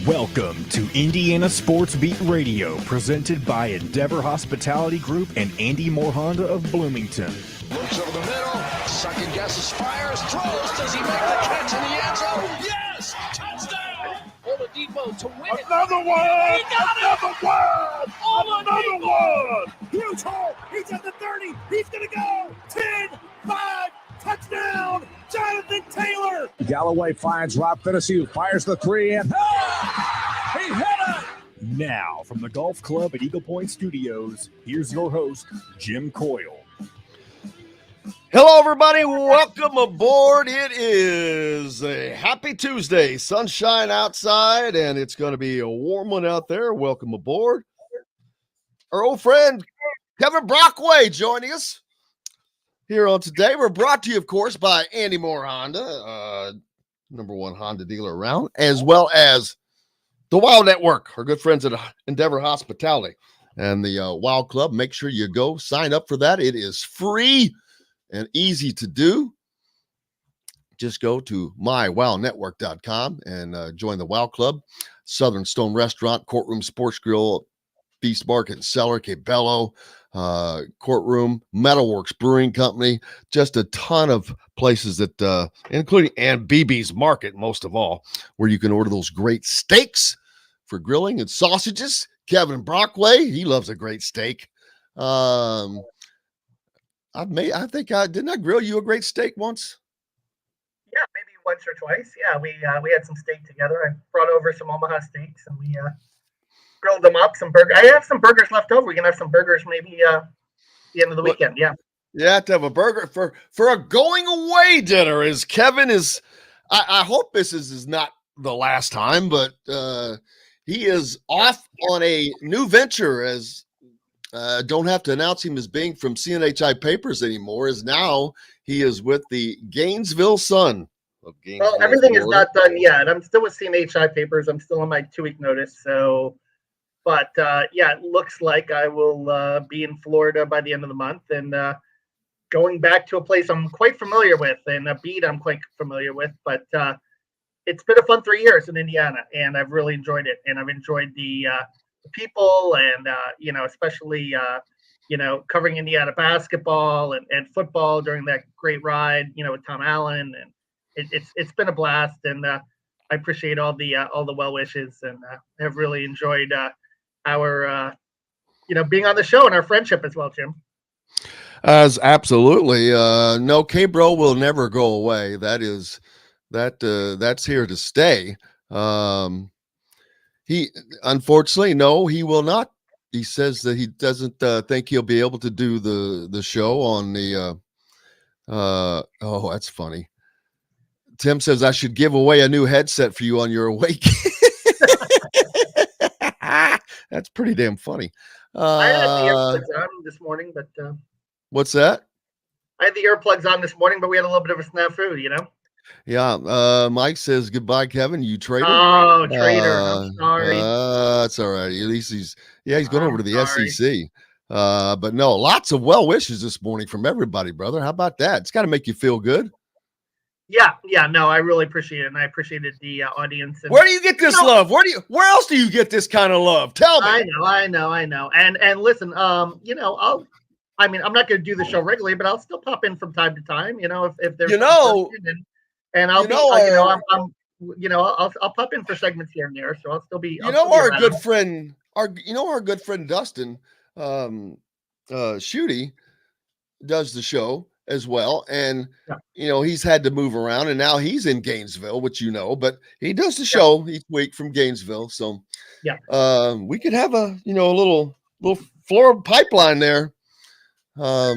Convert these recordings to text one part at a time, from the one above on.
Welcome to Indiana Sports Beat Radio, presented by Endeavor Hospitality Group and Andy Moore Honda of Bloomington. Looks over the middle, second guesses, fires, throws. Does he make the catch in the end zone? Yes! Touchdown! Oladipo to win it. Another one! He got Another one! Oladipo! Another one! Huge hole! He's at the 30! He's gonna go! 10, 5, touchdown! Jonathan Taylor! Galloway finds Rob Finnessy, who fires the three, and he hit it! Now, from the Golf Club at Eagle Point Studios, here's your host, Jim Coyle. Hello, everybody. Welcome aboard. It is a happy Tuesday. Sunshine outside, and it's going to be a warm one out there. Welcome aboard. Our old friend, Kevin Brockway, joining us here on today. We're brought to you, of course, by Andy Moore Honda, number one Honda dealer around, as well as the Wild Network, our good friends at Endeavor Hospitality and the Wild Club. Make sure you go sign up for that. It is free and easy to do. Just go to mywownetwork.com and join the Wow Club. Southern Stone Restaurant, Courtroom Sports Grill, Feast Market and Cellar, Cabello, Courtroom, Metalworks Brewing Company, just a ton of places that, including and BB's Market, most of all, where you can order those great steaks for grilling and sausages. Kevin Brockway, he loves a great steak. Didn't I grill you a great steak once? Yeah, maybe once or twice. Yeah, we had some steak together. I brought over some Omaha steaks and we grilled them up. Some burger. I have some burgers left over. We can have some burgers maybe the end of the weekend. Yeah. Yeah, to have a burger for a going away dinner. As Kevin is, I hope this is not the last time, but he is off on a new venture. As don't have to announce him as being from CNHI Papers anymore, as now he is with the Gainesville Sun of Gainesville. Well, everything Florida. is not done yet. I'm still with CNHI Papers. I'm still on my 2-week notice. So, but yeah, it looks like I will be in Florida by the end of the month and going back to a place I'm quite familiar with and a beat I'm quite familiar with. But it's been a fun 3 years in Indiana, and I've really enjoyed it. And I've enjoyed the people and especially covering Indiana basketball and football during that great ride with Tom Allen, and it's been a blast, and I appreciate all the well wishes, and have really enjoyed our being on the show and our friendship as well, Jim. As absolutely no, K-Bro will never go away. That's here to stay. He unfortunately, no, he will not. He says that he doesn't think he'll be able to do the show on the oh, that's funny. Tim says I should give away a new headset for you on your awake. That's pretty damn funny. I had the earplugs on this morning, but what's that? I had the earplugs on this morning, but we had a little bit of a snafu, Yeah, Mike says goodbye, Kevin. You traitor. Oh, traitor! I'm sorry. That's all right. At least he's going over to the SEC. But no, lots of well wishes this morning from everybody, brother. How about that? It's got to make you feel good. Yeah. No, I really appreciate it, and I apprted the audience. And, where do you get this love? Where else do you get this kind of love? Tell me. I know. And listen, I'm not going to do the show regularly, but I'll still pop in from time to time. If there's and I'll I'll pop in for segments here and there, so I'll still be. Our good friend Dustin Shooty does the show as well, and he's had to move around, and now he's in Gainesville, which but he does the show each week from Gainesville. So we could have a little Florida pipeline there. I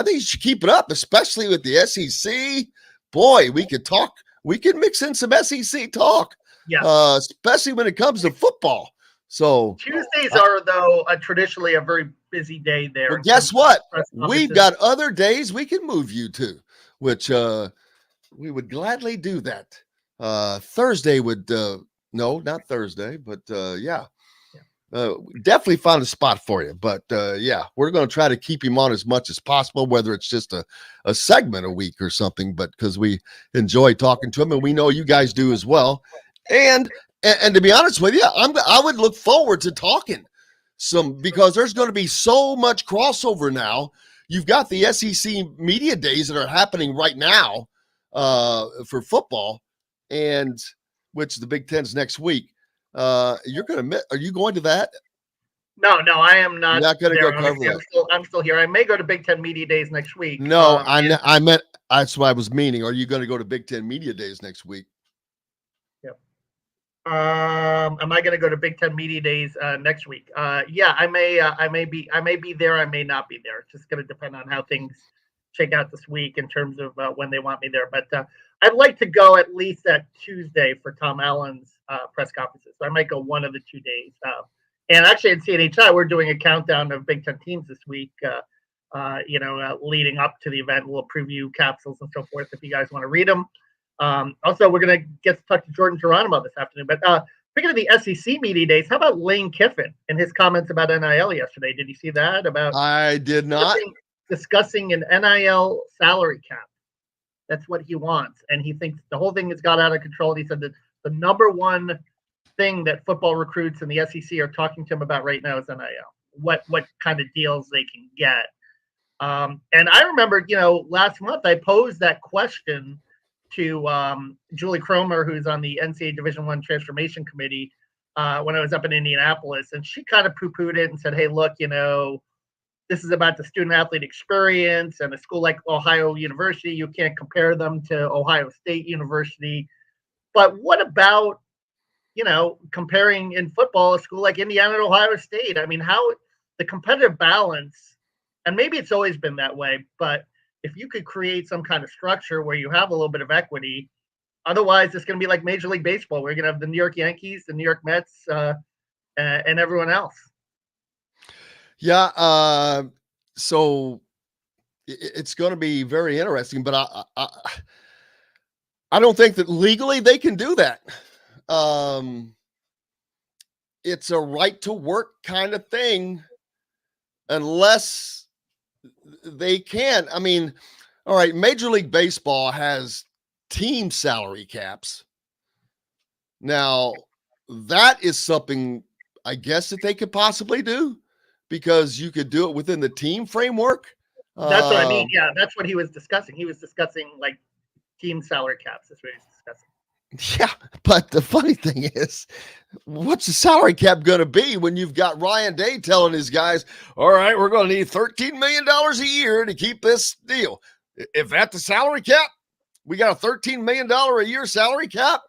think you should keep it up, especially with the SEC. Boy, we could talk. We could mix in some SEC talk, especially when it comes to football. So Tuesdays are, though, traditionally a very busy day there. Well, guess what? We've got other days we can move you to, which we would gladly do that. Thursday would no, not Thursday, but definitely find a spot for you. But we're going to try to keep him on as much as possible, whether it's just a segment a week or something, but because we enjoy talking to him and we know you guys do as well. And And to be honest with you, I would look forward to talking because there's going to be so much crossover now. You've got the SEC media days that are happening right now for football, and which the Big Ten's next week. Are you going to that? No, I am not. You're not going to go cover that. I'm still here. I may go to Big Ten Media Days next week. No, I meant that's what I was meaning. Are you going to go to Big Ten Media Days next week? Yep. Am I going to go to Big Ten Media Days next week? Yeah, I may be there. I may not be there. It's just going to depend on how things shake out this week in terms of when they want me there. But I'd like to go at least that Tuesday for Tom Allen's press conferences. So I might go one of the 2 days. And actually at CNHI, we're doing a countdown of Big Ten teams this week, leading up to the event. We'll preview capsules and so forth if you guys want to read them. Also, we're going to get to talk to Jordan Geronimo this afternoon. But speaking of the SEC media days, how about Lane Kiffin and his comments about NIL yesterday? Did you see that? I did not. Discussing an NIL salary cap. That's what he wants. And he thinks the whole thing has got out of control. He said that the number one thing that football recruits in the SEC are talking to him about right now is NIL. What kind of deals they can get. And I remember, last month I posed that question to Julie Cromer, who's on the NCAA Division I Transformation Committee, when I was up in Indianapolis, and she kind of poo-pooed it and said, "Hey, look, this is about the student-athlete experience, and a school like Ohio University, you can't compare them to Ohio State University. But what about comparing in football a school like Indiana and Ohio State? I mean, how the competitive balance, and maybe it's always been that way, but if you could create some kind of structure where you have a little bit of equity, otherwise it's going to be like Major League Baseball. We're going to have the New York Yankees, the New York Mets, and everyone else." Yeah. So it's going to be very interesting, but I don't think that legally they can do that. It's a right to work kind of thing unless they can. I mean, all right, Major League Baseball has team salary caps. Now, that is something I guess that they could possibly do because you could do it within the team framework. That's what I mean. Yeah, that's what he was discussing. He was discussing like team salary caps. That's what he was discussing. Yeah, but the funny thing is, what's the salary cap going to be when you've got Ryan Day telling his guys, all right, we're going to need $13 million a year to keep this deal. If that's the salary cap, we got a $13 million a year salary cap.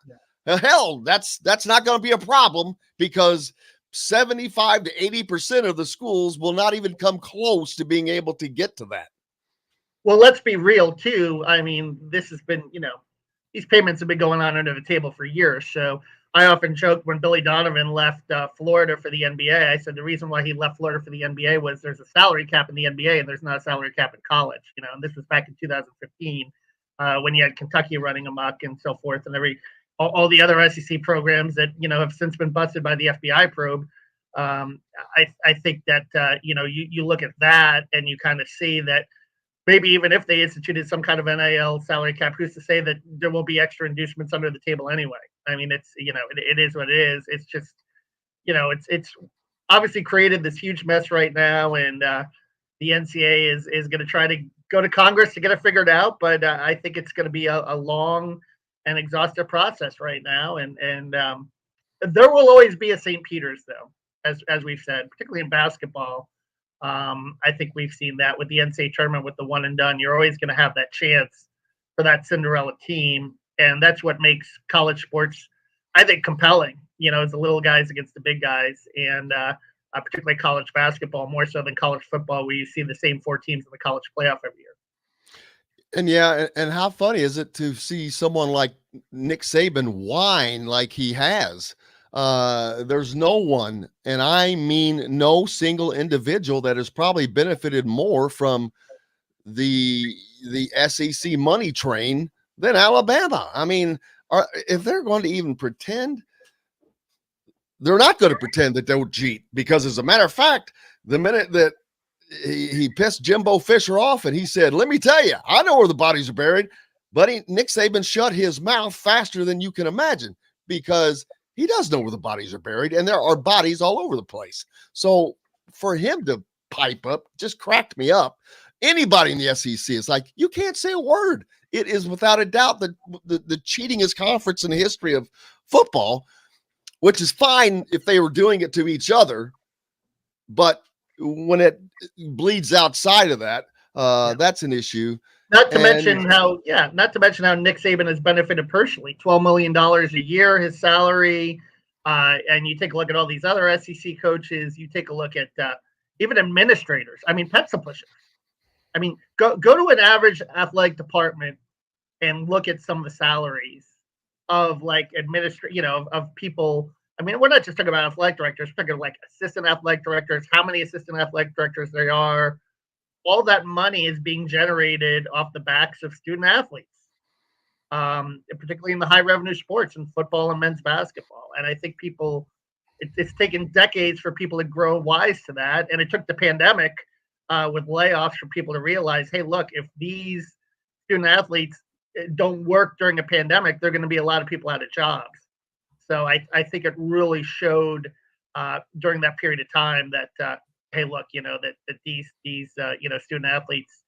Yeah. Hell, that's not going to be a problem because 75 to 80% of the schools will not even come close to being able to get to that. Well, let's be real too. I mean, this has been, these payments have been going on under the table for years. So I often joke when Billy Donovan left Florida for the NBA, I said the reason why he left Florida for the NBA was there's a salary cap in the NBA and there's not a salary cap in college. And this was back in 2015 when you had Kentucky running amok and so forth, and all the other SEC programs that have since been busted by the FBI probe. I think that you look at that and you kind of see that maybe even if they instituted some kind of NIL salary cap, who's to say that there won't be extra inducements under the table anyway? I mean, it's, it is what it is. It's just, it's obviously created this huge mess right now. And the NCAA is going to try to go to Congress to get it figured out. But I think it's going to be a long and exhaustive process right now. And there will always be a St. Peter's, though, as we've said, particularly in basketball. I think we've seen that with the NCAA tournament with the one and done. You're always going to have that chance for that Cinderella team. And that's what makes college sports, I think, compelling, it's the little guys against the big guys. And particularly college basketball, more so than college football, where you see the same four teams in the college playoff every year. And yeah, and how funny is it to see someone like Nick Saban whine like he has? There's no one, and I mean no single individual that has probably benefited more from the SEC money train than Alabama. I mean, if they're going to even pretend, they're not going to pretend that they'll cheat, because as a matter of fact, the minute that he pissed Jimbo Fisher off and he said, let me tell you, I know where the bodies are buried, buddy, Nick Saban shut his mouth faster than you can imagine, because He does know where the bodies are buried, and there are bodies all over the place. So for him to pipe up just cracked me up. Anybody in the SEC is like, you can't say a word. It is without a doubt the cheatingest conference in the history of football, which is fine if they were doing it to each other. But when it bleeds outside of that, that's an issue. Not to mention how Nick Saban has benefited personally. $12 million a year, his salary. And you take a look at all these other SEC coaches. You take a look at even administrators. I mean, pencil pushers. I mean, go to an average athletic department and look at some of the salaries of like of people. I mean, we're not just talking about athletic directors. We're talking like assistant athletic directors, how many assistant athletic directors there are. All that money is being generated off the backs of student athletes, particularly in the high revenue sports and football and men's basketball. And I think it's taken decades for people to grow wise to that. And it took the pandemic with layoffs for people to realize, hey, look, if these student athletes don't work during a pandemic, there are going to be a lot of people out of jobs. So I think it really showed during that period of time that, hey, look, that these student athletes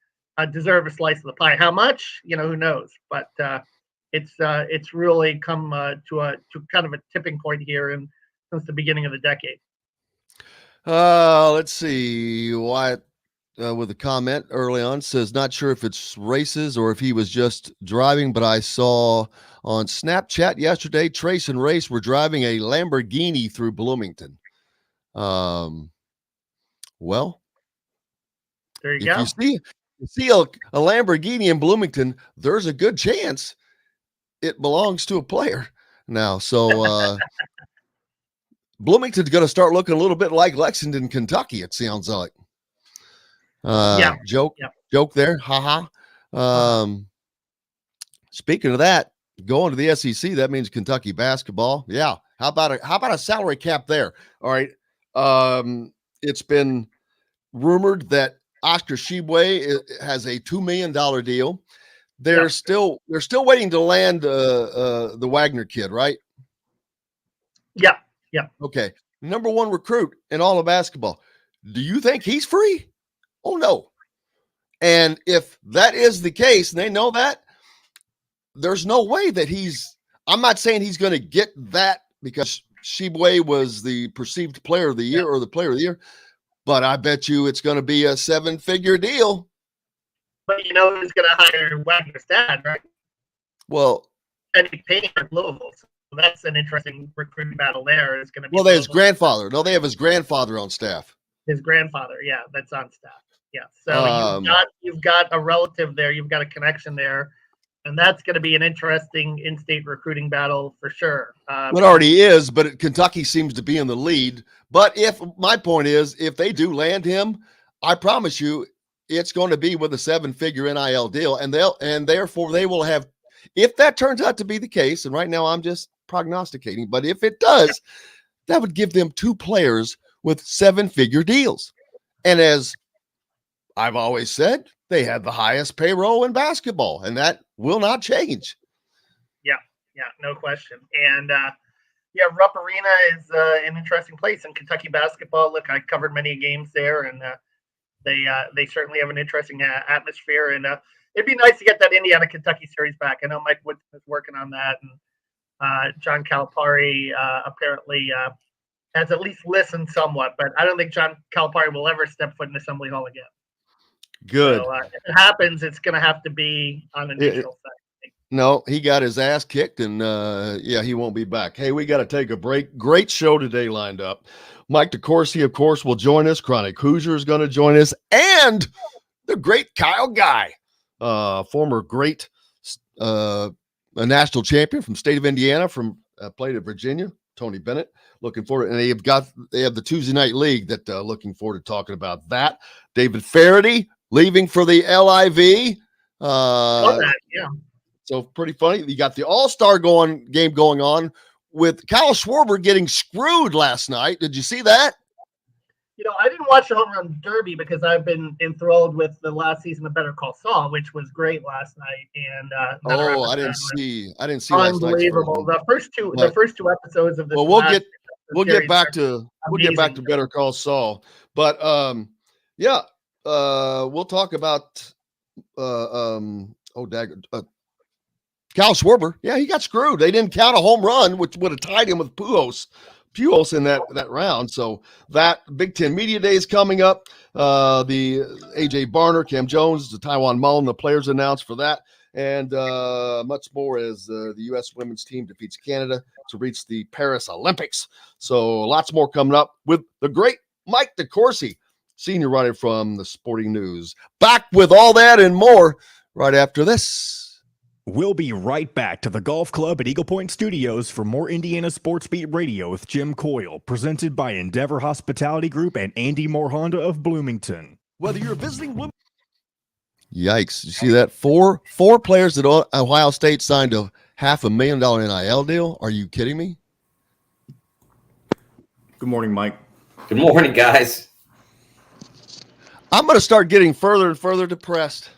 deserve a slice of the pie. How much, who knows? But it's really come to kind of a tipping point here since the beginning of the decade. Let's see. Wyatt with a comment early on says, not sure if it's races or if he was just driving, but I saw on Snapchat yesterday, Trace and Race were driving a Lamborghini through Bloomington. Well, there you go. You see a Lamborghini in Bloomington, there's a good chance it belongs to a player now. So Bloomington's going to start looking a little bit like Lexington, Kentucky, it sounds like. Joke there. Speaking of that, going to the SEC, that means Kentucky basketball. Yeah. How about a salary cap there? All right. It's been rumored that Oscar Tshiebwe has a $2 million deal. They're still waiting to land the Wagner kid, right? Yeah. Okay. Number one recruit in all of basketball. Do you think he's free? Oh, no. And if that is the case, and they know that, there's no way that I'm not saying he's going to get that because Tshiebwe was the perceived player of the year or the player of the year, but I bet you it's going to be a 7-figure deal. But who's going to hire Wagner's dad, right? Well, Penny Payne at Louisville. So that's an interesting recruiting battle there. It's going to be. Well, they have his grandfather. No, they have his grandfather on staff. His grandfather, yeah, that's on staff. Yeah, so you've got a relative there, you've got a connection there, and that's going to be an interesting in-state recruiting battle for sure. It already is, but Kentucky seems to be in the lead. But my point is, if they do land him, I promise you, it's going to be with a 7-figure NIL deal, and therefore they will have. If that turns out to be the case, and right now I'm just prognosticating, but if it does, that would give them 2 players with 7-figure deals. And as I've always said, they had the highest payroll in basketball, and that will not change. Yeah, no question. And Rupp Arena is an interesting place in Kentucky basketball. Look, I covered many games there, and they certainly have an interesting atmosphere. And it'd be nice to get that Indiana-Kentucky series back. I know Mike Woodson is working on that, and John Calipari apparently has at least listened somewhat, but I don't think John Calipari will ever step foot in Assembly Hall again. Good. So, if it happens, it's going to have to be on a neutral side. No, he got his ass kicked, and he won't be back. Hey, we got to take a break. Great show today lined up. Mike DeCourcy, of course, will join us. Chronic Hoosier is going to join us, and the great Kyle Guy, former great a national champion from state of Indiana, from played at Virginia. Tony Bennett, looking forward, and they have the Tuesday night league that looking forward to talking about that. David Faraday leaving for the LIV. So pretty funny. You got the All-Star game going on with Kyle Schwarber getting screwed last night. Did you see that? I didn't watch the Home Run Derby because I've been enthralled with the last season of Better Call Saul, which was great last night. And I didn't see unbelievable. The first two episodes of this. Well, we'll get back to Better Call Saul, but we'll talk about Cal Schwarber. Yeah, he got screwed. They didn't count a home run, which would have tied him with Pujols in that round. So that Big Ten Media Day is coming up. The AJ Barner, Cam Jones, the Taiwan Mullen, the players announced for that, and much more as the U.S. women's team defeats Canada to reach the Paris Olympics. So lots more coming up with the great Mike DeCourcy, senior writer from the Sporting News. Back with all that and more right after this. We'll be right back to the Golf Club at Eagle Point Studios for more Indiana Sports Beat Radio with Jim Coyle, presented by Endeavor Hospitality Group and Andy Moore Honda of Bloomington. Whether you're visiting Yikes. You see that? Four players at Ohio State signed a $500,000 NIL deal. Are you kidding me? Good morning, Mike. Good morning, guys. I'm going to start getting further and further depressed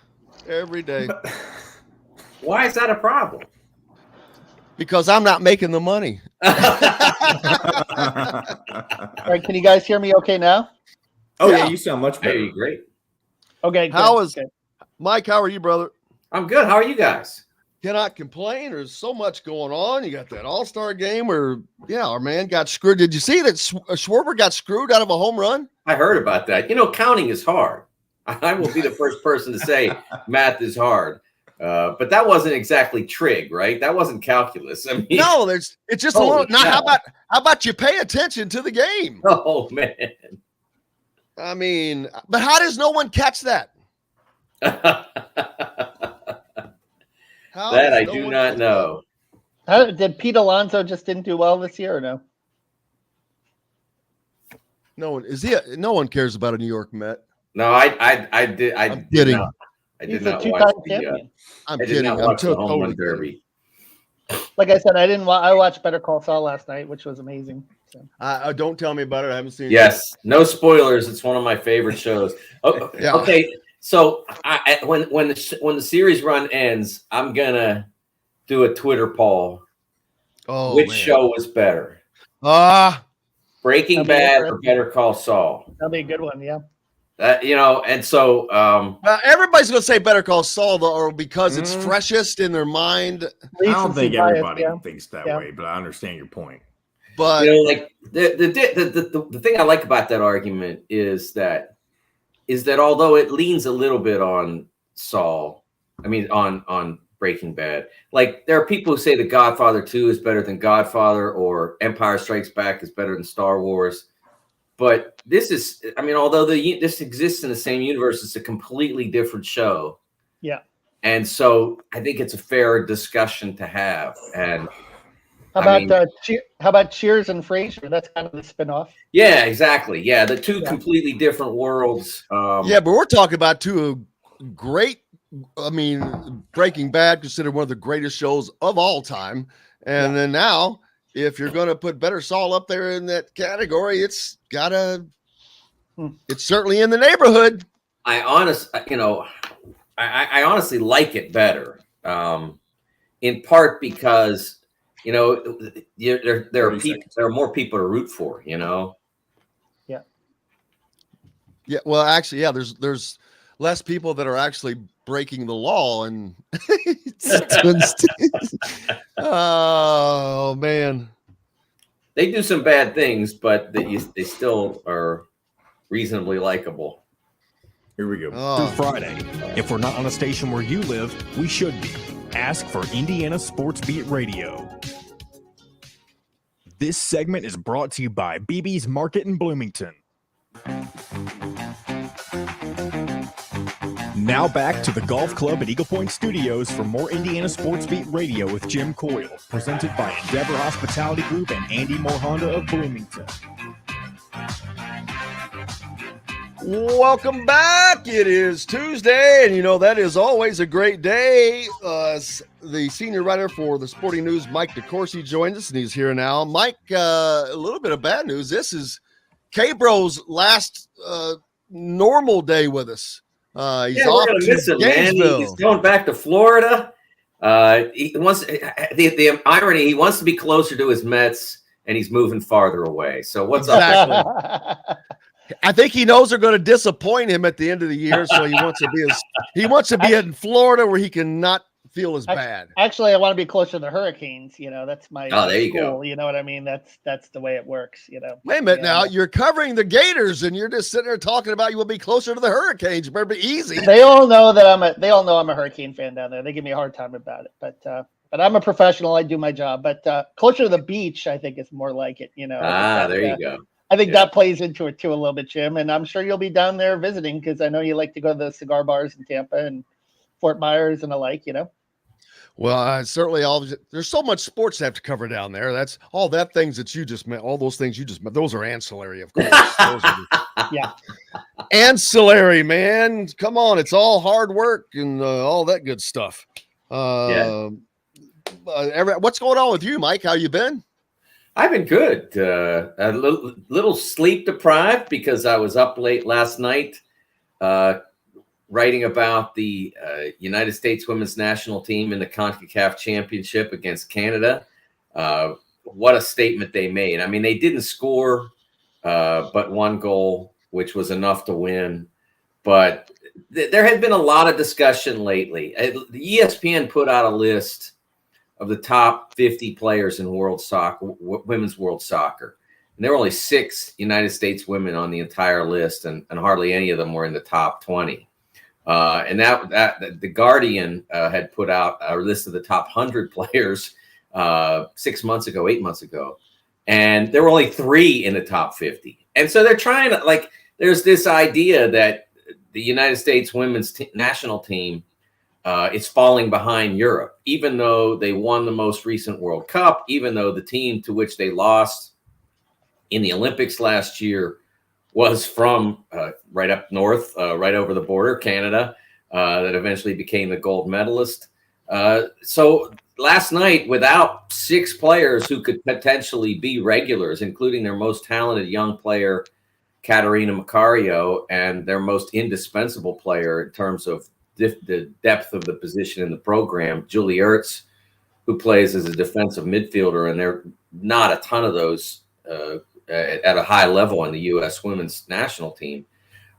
every day. Why is that a problem? Because I'm not making the money. All right, can you guys hear me okay now? Oh, yeah, you sound much better. Hey, great. Okay, Mike, how are you, brother? I'm good. How are you guys? Cannot complain. There's so much going on. You got that All-Star game where, our man got screwed. Did you see that Schwarber got screwed out of a home run? I heard about that. Counting is hard. I will be the first person to say math is hard. But that wasn't exactly trig, right? That wasn't calculus. I mean, no, it's just a little. Now, how about you pay attention to the game? Oh man. I mean, but how does no one catch that? I do not know. Did Pete Alonso just didn't do well this year or no? No one cares about a New York Met. No, I did. I'm kidding. He's a two-time champion. I'm kidding. I'm totally derby. Like I said, I watched Better Call Saul last night, which was amazing. So. Don't tell me about it. I haven't seen it. Yes, no spoilers. It's one of my favorite shows. Yeah. Okay, so when the series run ends, I'm gonna do a Twitter poll. Oh, which show was better? Breaking Bad or Better Call Saul? That'll be a good one. Yeah. And so everybody's going to say Better Call Saul, though, because it's freshest in their mind. I don't think everybody thinks that way, but I understand your point. But the thing I like about that argument is that although it leans a little bit on Saul, on Breaking Bad, like there are people who say The Godfather 2 is better than Godfather or Empire Strikes Back is better than Star Wars. But this is, although this exists in the same universe, it's a completely different show. Yeah. And so I think it's a fair discussion to have. And how about Cheers and Frasier? That's kind of the spinoff. Yeah, exactly. Yeah, the two completely different worlds. But we're talking about two great. Breaking Bad, considered one of the greatest shows of all time, and then now, if you're going to put Better Saul up there in that category, it's certainly in the neighborhood. I honestly like it better, in part because there are more people to root for. Yeah. Well, actually, there's less people that are actually breaking the law, and oh man, they do some bad things, but they still are reasonably likable. Here we go. Through Friday. If we're not on a station where you live, we should be. Ask for Indiana Sports Beat Radio. This segment is brought to you by BB's Market in Bloomington. Now back to the Golf Club at Eagle Point Studios for more Indiana Sports Beat Radio with Jim Coyle, presented by Endeavor Hospitality Group and Andy Moore Honda of Bloomington. Welcome back. It is Tuesday, and that is always a great day. The senior writer for the Sporting News, Mike DeCourcy, joins us, and he's here now. Mike, a little bit of bad news. This is K-Bro's last normal day with us. He's off we're gonna miss to him, man. Gainesville. He's going back to Florida. He wants the irony. He wants to be closer to his Mets, and he's moving farther away. So what's up? I think he knows they're going to disappoint him at the end of the year, so he wants to be in Florida where he can not feel as bad. Actually, I want to be closer to the Hurricanes. That's my there you school. go. You know what I mean? That's the way it works. Wait a minute now. You're covering the Gators, and you're just sitting there talking about you will be closer to the Hurricanes. Better be easy. They all know that I'm a Hurricane fan down there. They give me a hard time about it, but I'm a professional. I do my job. But closer to the beach, I think is more like it. There you go. I think that plays into it too a little bit, Jim. And I'm sure you'll be down there visiting because I know you like to go to the cigar bars in Tampa and Fort Myers and the like. Well, certainly there's so much sports to have to cover down there. That's all that things that you just meant. All those things you just meant. Those are ancillary, of course. Yeah. Ancillary, man. Come on. It's all hard work and all that good stuff. What's going on with you, Mike? How you been? I've been good. A little sleep deprived because I was up late last night writing about the United States women's national team in the CONCACAF championship against Canada. What a statement they made. I mean, they didn't score but one goal, which was enough to win. But there had been a lot of discussion lately. The ESPN put out a list of the top 50 players in world soccer, women's world soccer. And there were only 6 United States women on the entire list, and hardly any of them were in the top 20. And that the Guardian had put out a list of the top 100 players 8 months ago, and there were only 3 in the top 50. And so they're trying to, there's this idea that the United States women's national team is falling behind Europe, even though they won the most recent World Cup, even though the team to which they lost in the Olympics last year was from right up north, right over the border, Canada, that eventually became the gold medalist. So last night, without 6 players who could potentially be regulars, including their most talented young player, Catarina Macario, and their most indispensable player in terms of the depth of the position in the program, Julie Ertz, who plays as a defensive midfielder, and there are not a ton of those at a high level in the U.S. women's national team.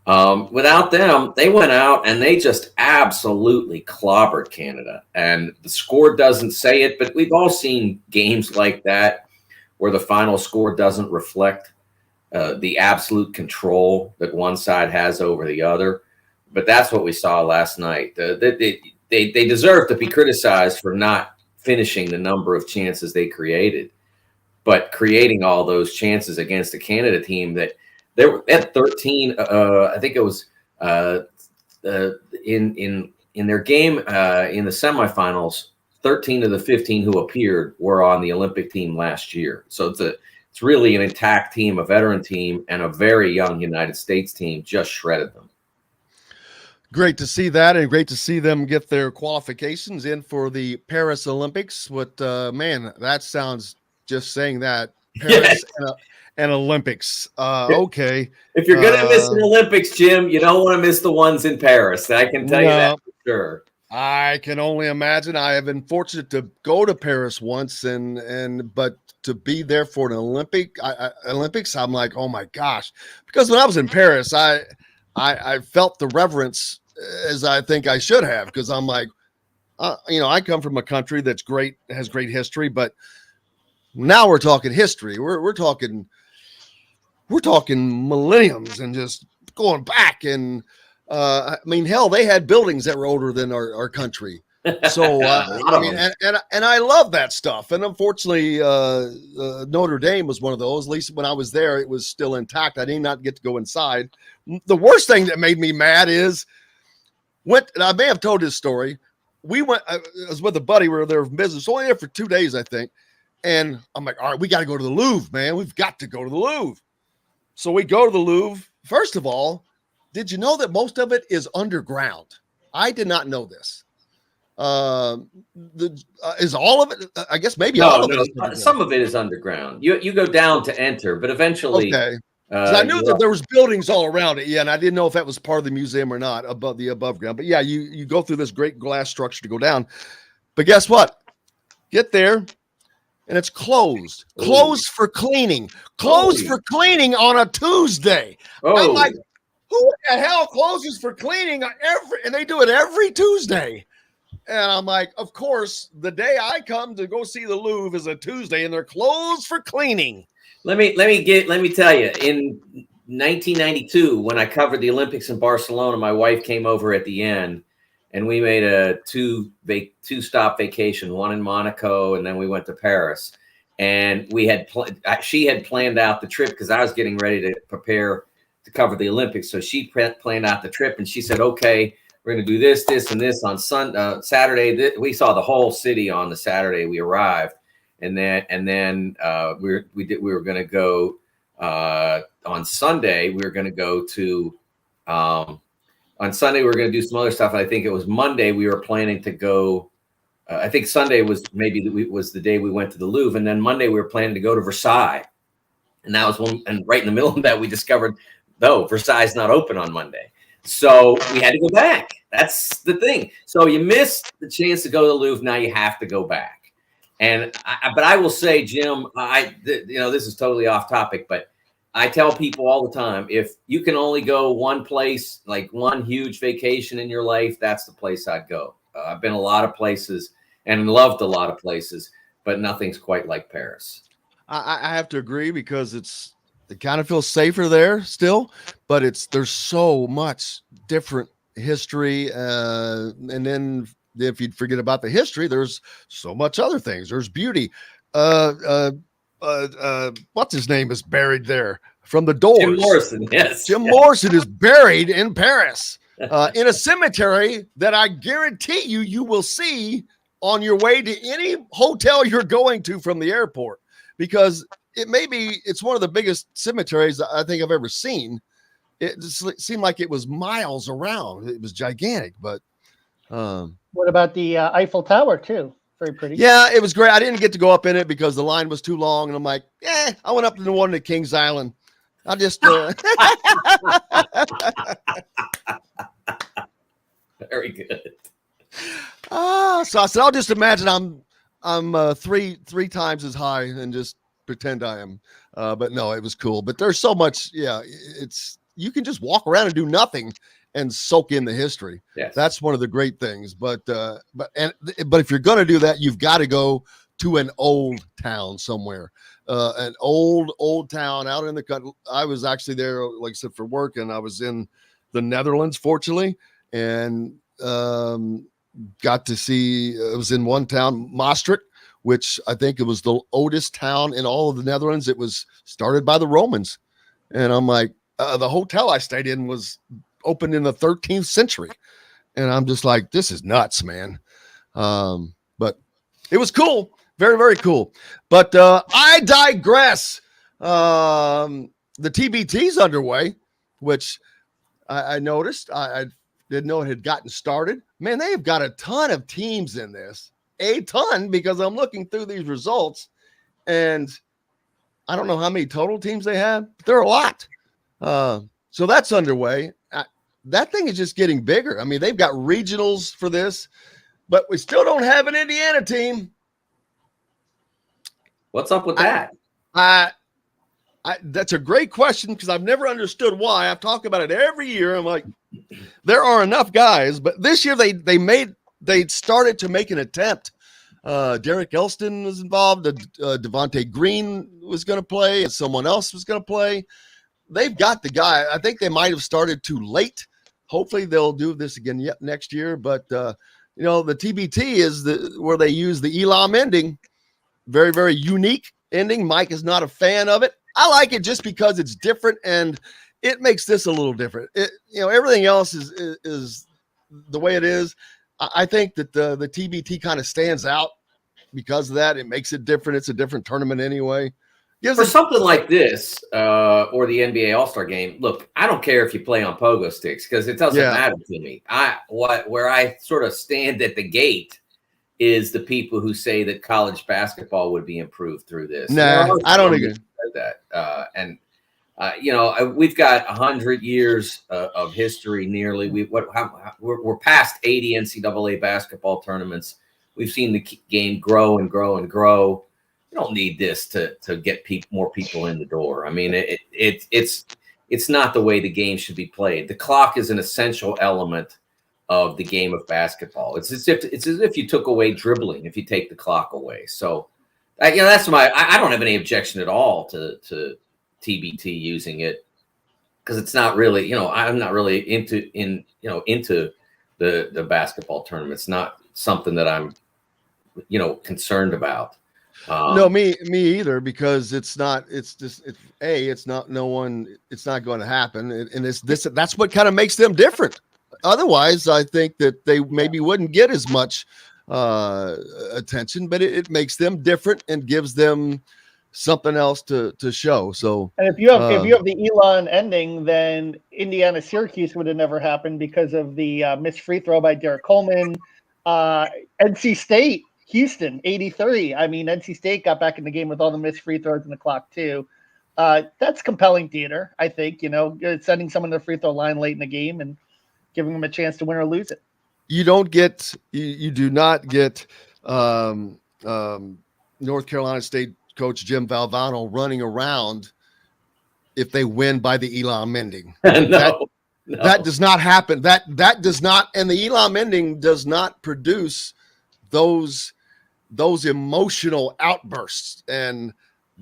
Without them, they went out and they just absolutely clobbered Canada. And the score doesn't say it, but we've all seen games like that where the final score doesn't reflect the absolute control that one side has over the other. But that's what we saw last night. They deserve to be criticized for not finishing the number of chances they created, but creating all those chances against a Canada team that they were at 13. I think it was in their game in the semifinals. 13 of the 15 who appeared were on the Olympic team last year. So it's really an intact team, a veteran team, and a very young United States team just shredded them. Great to see that, and great to see them get their qualifications in for the Paris Olympics. Man, that sounds, just saying that, Paris and Olympics. Okay. If you're going to miss an Olympics, Jim, you don't want to miss the ones in Paris. I can tell you that for sure. I can only imagine. I have been fortunate to go to Paris once, but to be there for an Olympics, I'm like, oh my gosh. Because when I was in Paris, I felt the reverence as I think I should have, because I'm like, I come from a country that's great, has great history, but now we're talking history. We're talking millenniums and just going back. And hell, they had buildings that were older than our country. So and I love that stuff. And unfortunately, Notre Dame was one of those. At least when I was there, it was still intact. I did not get to go inside. The worst thing that made me mad is and I may have told this story. I was with a buddy. We were there for business, only there for 2 days, I think. And I'm like, all right, we got to go to the Louvre, man. We've got to go to the Louvre. So we go to the Louvre. First of all, did you know that most of it is underground? I did not know this. Is all of it? I guess maybe all of it. Some of it is underground. You go down to enter, but eventually I knew that there was buildings all around it, and I didn't know if that was part of the museum or not, above ground. But yeah, you go through this great glass structure to go down. But guess what? Get there, and it's closed. Closed for cleaning. Closed for cleaning on a Tuesday. I'm like, who the hell closes for cleaning and they do it every Tuesday? And I'm like, of course, the day I come to go see the Louvre is a Tuesday, and they're closed for cleaning. Let me tell you, in 1992, when I covered the Olympics in Barcelona, my wife came over at the end, and we made a two-stop vacation, one in Monaco, and then we went to Paris. And she had planned out the trip because I was getting ready to prepare to cover the Olympics. So she planned out the trip, and she said, "Okay, we're going to do this, this, and this on Saturday." We saw the whole city on the Saturday we arrived. And then we were going to go on Sunday. We were going to go to on Sunday. We were going to do some other stuff. I think it was Monday. We were planning to go. I think Sunday was the day we went to the Louvre, and then Monday we were planning to go to Versailles. And that was and right in the middle of that we discovered, no, Versailles is not open on Monday, so we had to go back. That's the thing. So you missed the chance to go to the Louvre. Now you have to go back. But I will say, Jim, this is totally off topic, but I tell people all the time, if you can only go one place, like one huge vacation in your life, that's the place I'd go. I've been a lot of places and loved a lot of places, but nothing's quite like Paris. I have to agree because it kind of feels safer there still, but there's so much different history, and then if you forget about the history, there's so much other things. There's beauty. What's his name is buried there from the Doors? Jim Morrison, yes. Jim Morrison is buried in Paris in a cemetery that I guarantee you will see on your way to any hotel you're going to from the airport, because it's one of the biggest cemeteries I think I've ever seen. It just seemed like it was miles around. It was gigantic, but what about the Eiffel Tower too? Very pretty. Yeah, it was great. I didn't get to go up in it because the line was too long, and I'm like, I went up to the one at Kings Island. I just very good. So I said, I'll just imagine I'm three times as high and just pretend I am. But no, it was cool. But there's so much. Yeah, you can just walk around and do nothing and soak in the history. Yes. That's one of the great things. But if you're going to do that, you've got to go to an old town somewhere, an old town out in the country. I was actually there, like I said, for work, and I was in the Netherlands, fortunately, and got to see. I was in one town, Maastricht, which I think it was the oldest town in all of the Netherlands. It was started by the Romans, and I'm like, the hotel I stayed in was opened in the 13th century. And I'm just like, this is nuts, man. But it was cool. Very, very cool. But I digress. The TBT's underway, which I noticed. I didn't know it had gotten started. Man, they have got a ton of teams in this. A ton, because I'm looking through these results, and I don't know how many total teams they have, but there are a lot. So that's underway. That thing is just getting bigger. I mean, they've got regionals for this, but we still don't have an Indiana team. What's up with that? That's a great question, because I've never understood why. I've talked about it every year. I'm like, there are enough guys, but this year they started to make an attempt. Derek Elston was involved. Devontae Green was going to play, and someone else was going to play. They've got the guy. I think they might have started too late. Hopefully they'll do this again next year. But, the TBT is where they use the Elam ending. Very, very unique ending. Mike is not a fan of it. I like it just because it's different, and it makes this a little different. Everything else is the way it is. I think that the TBT kind of stands out because of that. It makes it different. It's a different tournament anyway. For something like this, or the NBA All-Star Game, look, I don't care if you play on pogo sticks, because it doesn't matter to me. Where I sort of stand at the gate is the people who say that college basketball would be improved through this. No, I don't agree with that. And we've got 100 years of history nearly. We're past 80 NCAA basketball tournaments. We've seen the game grow and grow and grow. We don't need this to get more people in the door. I mean, it's not the way the game should be played. The clock is an essential element of the game of basketball. It's as if you took away dribbling if you take the clock away. So, that's I don't have any objection at all to TBT using it, because it's not really, I'm not really into the basketball tournament. It's not something that I'm, concerned about. No, me either, because it's not going to happen. And that's what kind of makes them different. Otherwise, I think that they maybe wouldn't get as much attention, but it makes them different and gives them something else to show. So, and if you have the Elon ending, then Indiana Syracuse would have never happened because of the missed free throw by Derek Coleman. NC State Houston 83. I mean, NC State got back in the game with all the missed free throws in the clock too. That's compelling theater, I think. Sending someone to the free throw line late in the game and giving them a chance to win or lose it. You do not get North Carolina State coach Jim Valvano running around if they win by the Elam Mending. No. That does not happen. That does not, and the Elam Mending does not produce those emotional outbursts. And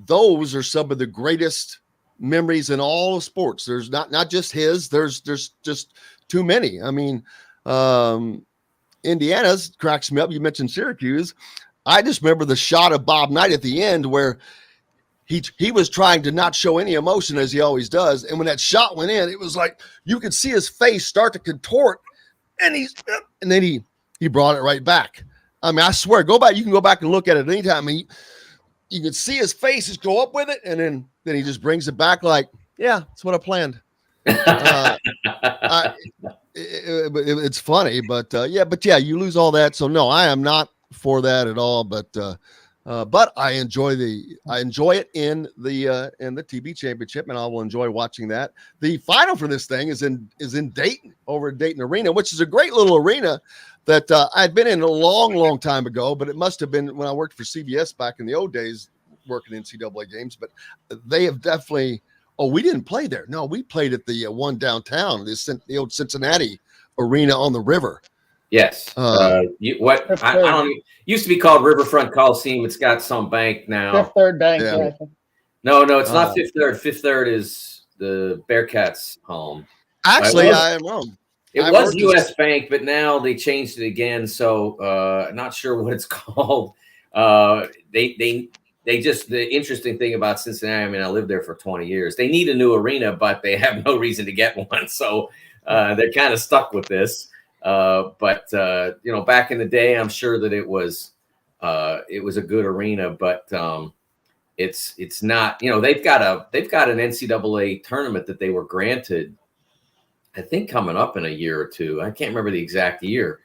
those are some of the greatest memories in all of sports. There's not just his, there's just too many. I mean, Indiana's cracks me up. You mentioned Syracuse. I just remember the shot of Bob Knight at the end where he was trying to not show any emotion, as he always does. And when that shot went in, it was like you could see his face start to contort, and then he brought it right back. I mean, I swear, you can go back and look at it anytime. I mean, you can see his face just go up with it, and then he just brings it back like, yeah, that's what I planned. It's funny, but you lose all that. So no, I am not for that at all. But I enjoy it in the TB Championship, and I will enjoy watching that. The final for this thing is in Dayton, over at Dayton Arena, which is a great little arena that I'd been in a long, long time ago, but it must have been when I worked for CBS back in the old days, working NCAA games. But they have definitely. Oh, we didn't play there. No, we played at the one downtown, the old Cincinnati arena on the river. Yes. I don't used to be called Riverfront Coliseum. It's got some bank now. Fifth Third Bank. Yeah. No, it's not Fifth Third. Fifth Third is the Bearcats' home. Actually, I am wrong. It was U.S. Bank, but now they changed it again. So not sure what it's called. The interesting thing about Cincinnati, I mean, I lived there for 20 years. They need a new arena, but they have no reason to get one. So they're kind of stuck with this. But back in the day, I'm sure that it was a good arena, but it's not, they've got an NCAA tournament that they were granted, I think coming up in a year or two. I can't remember the exact year.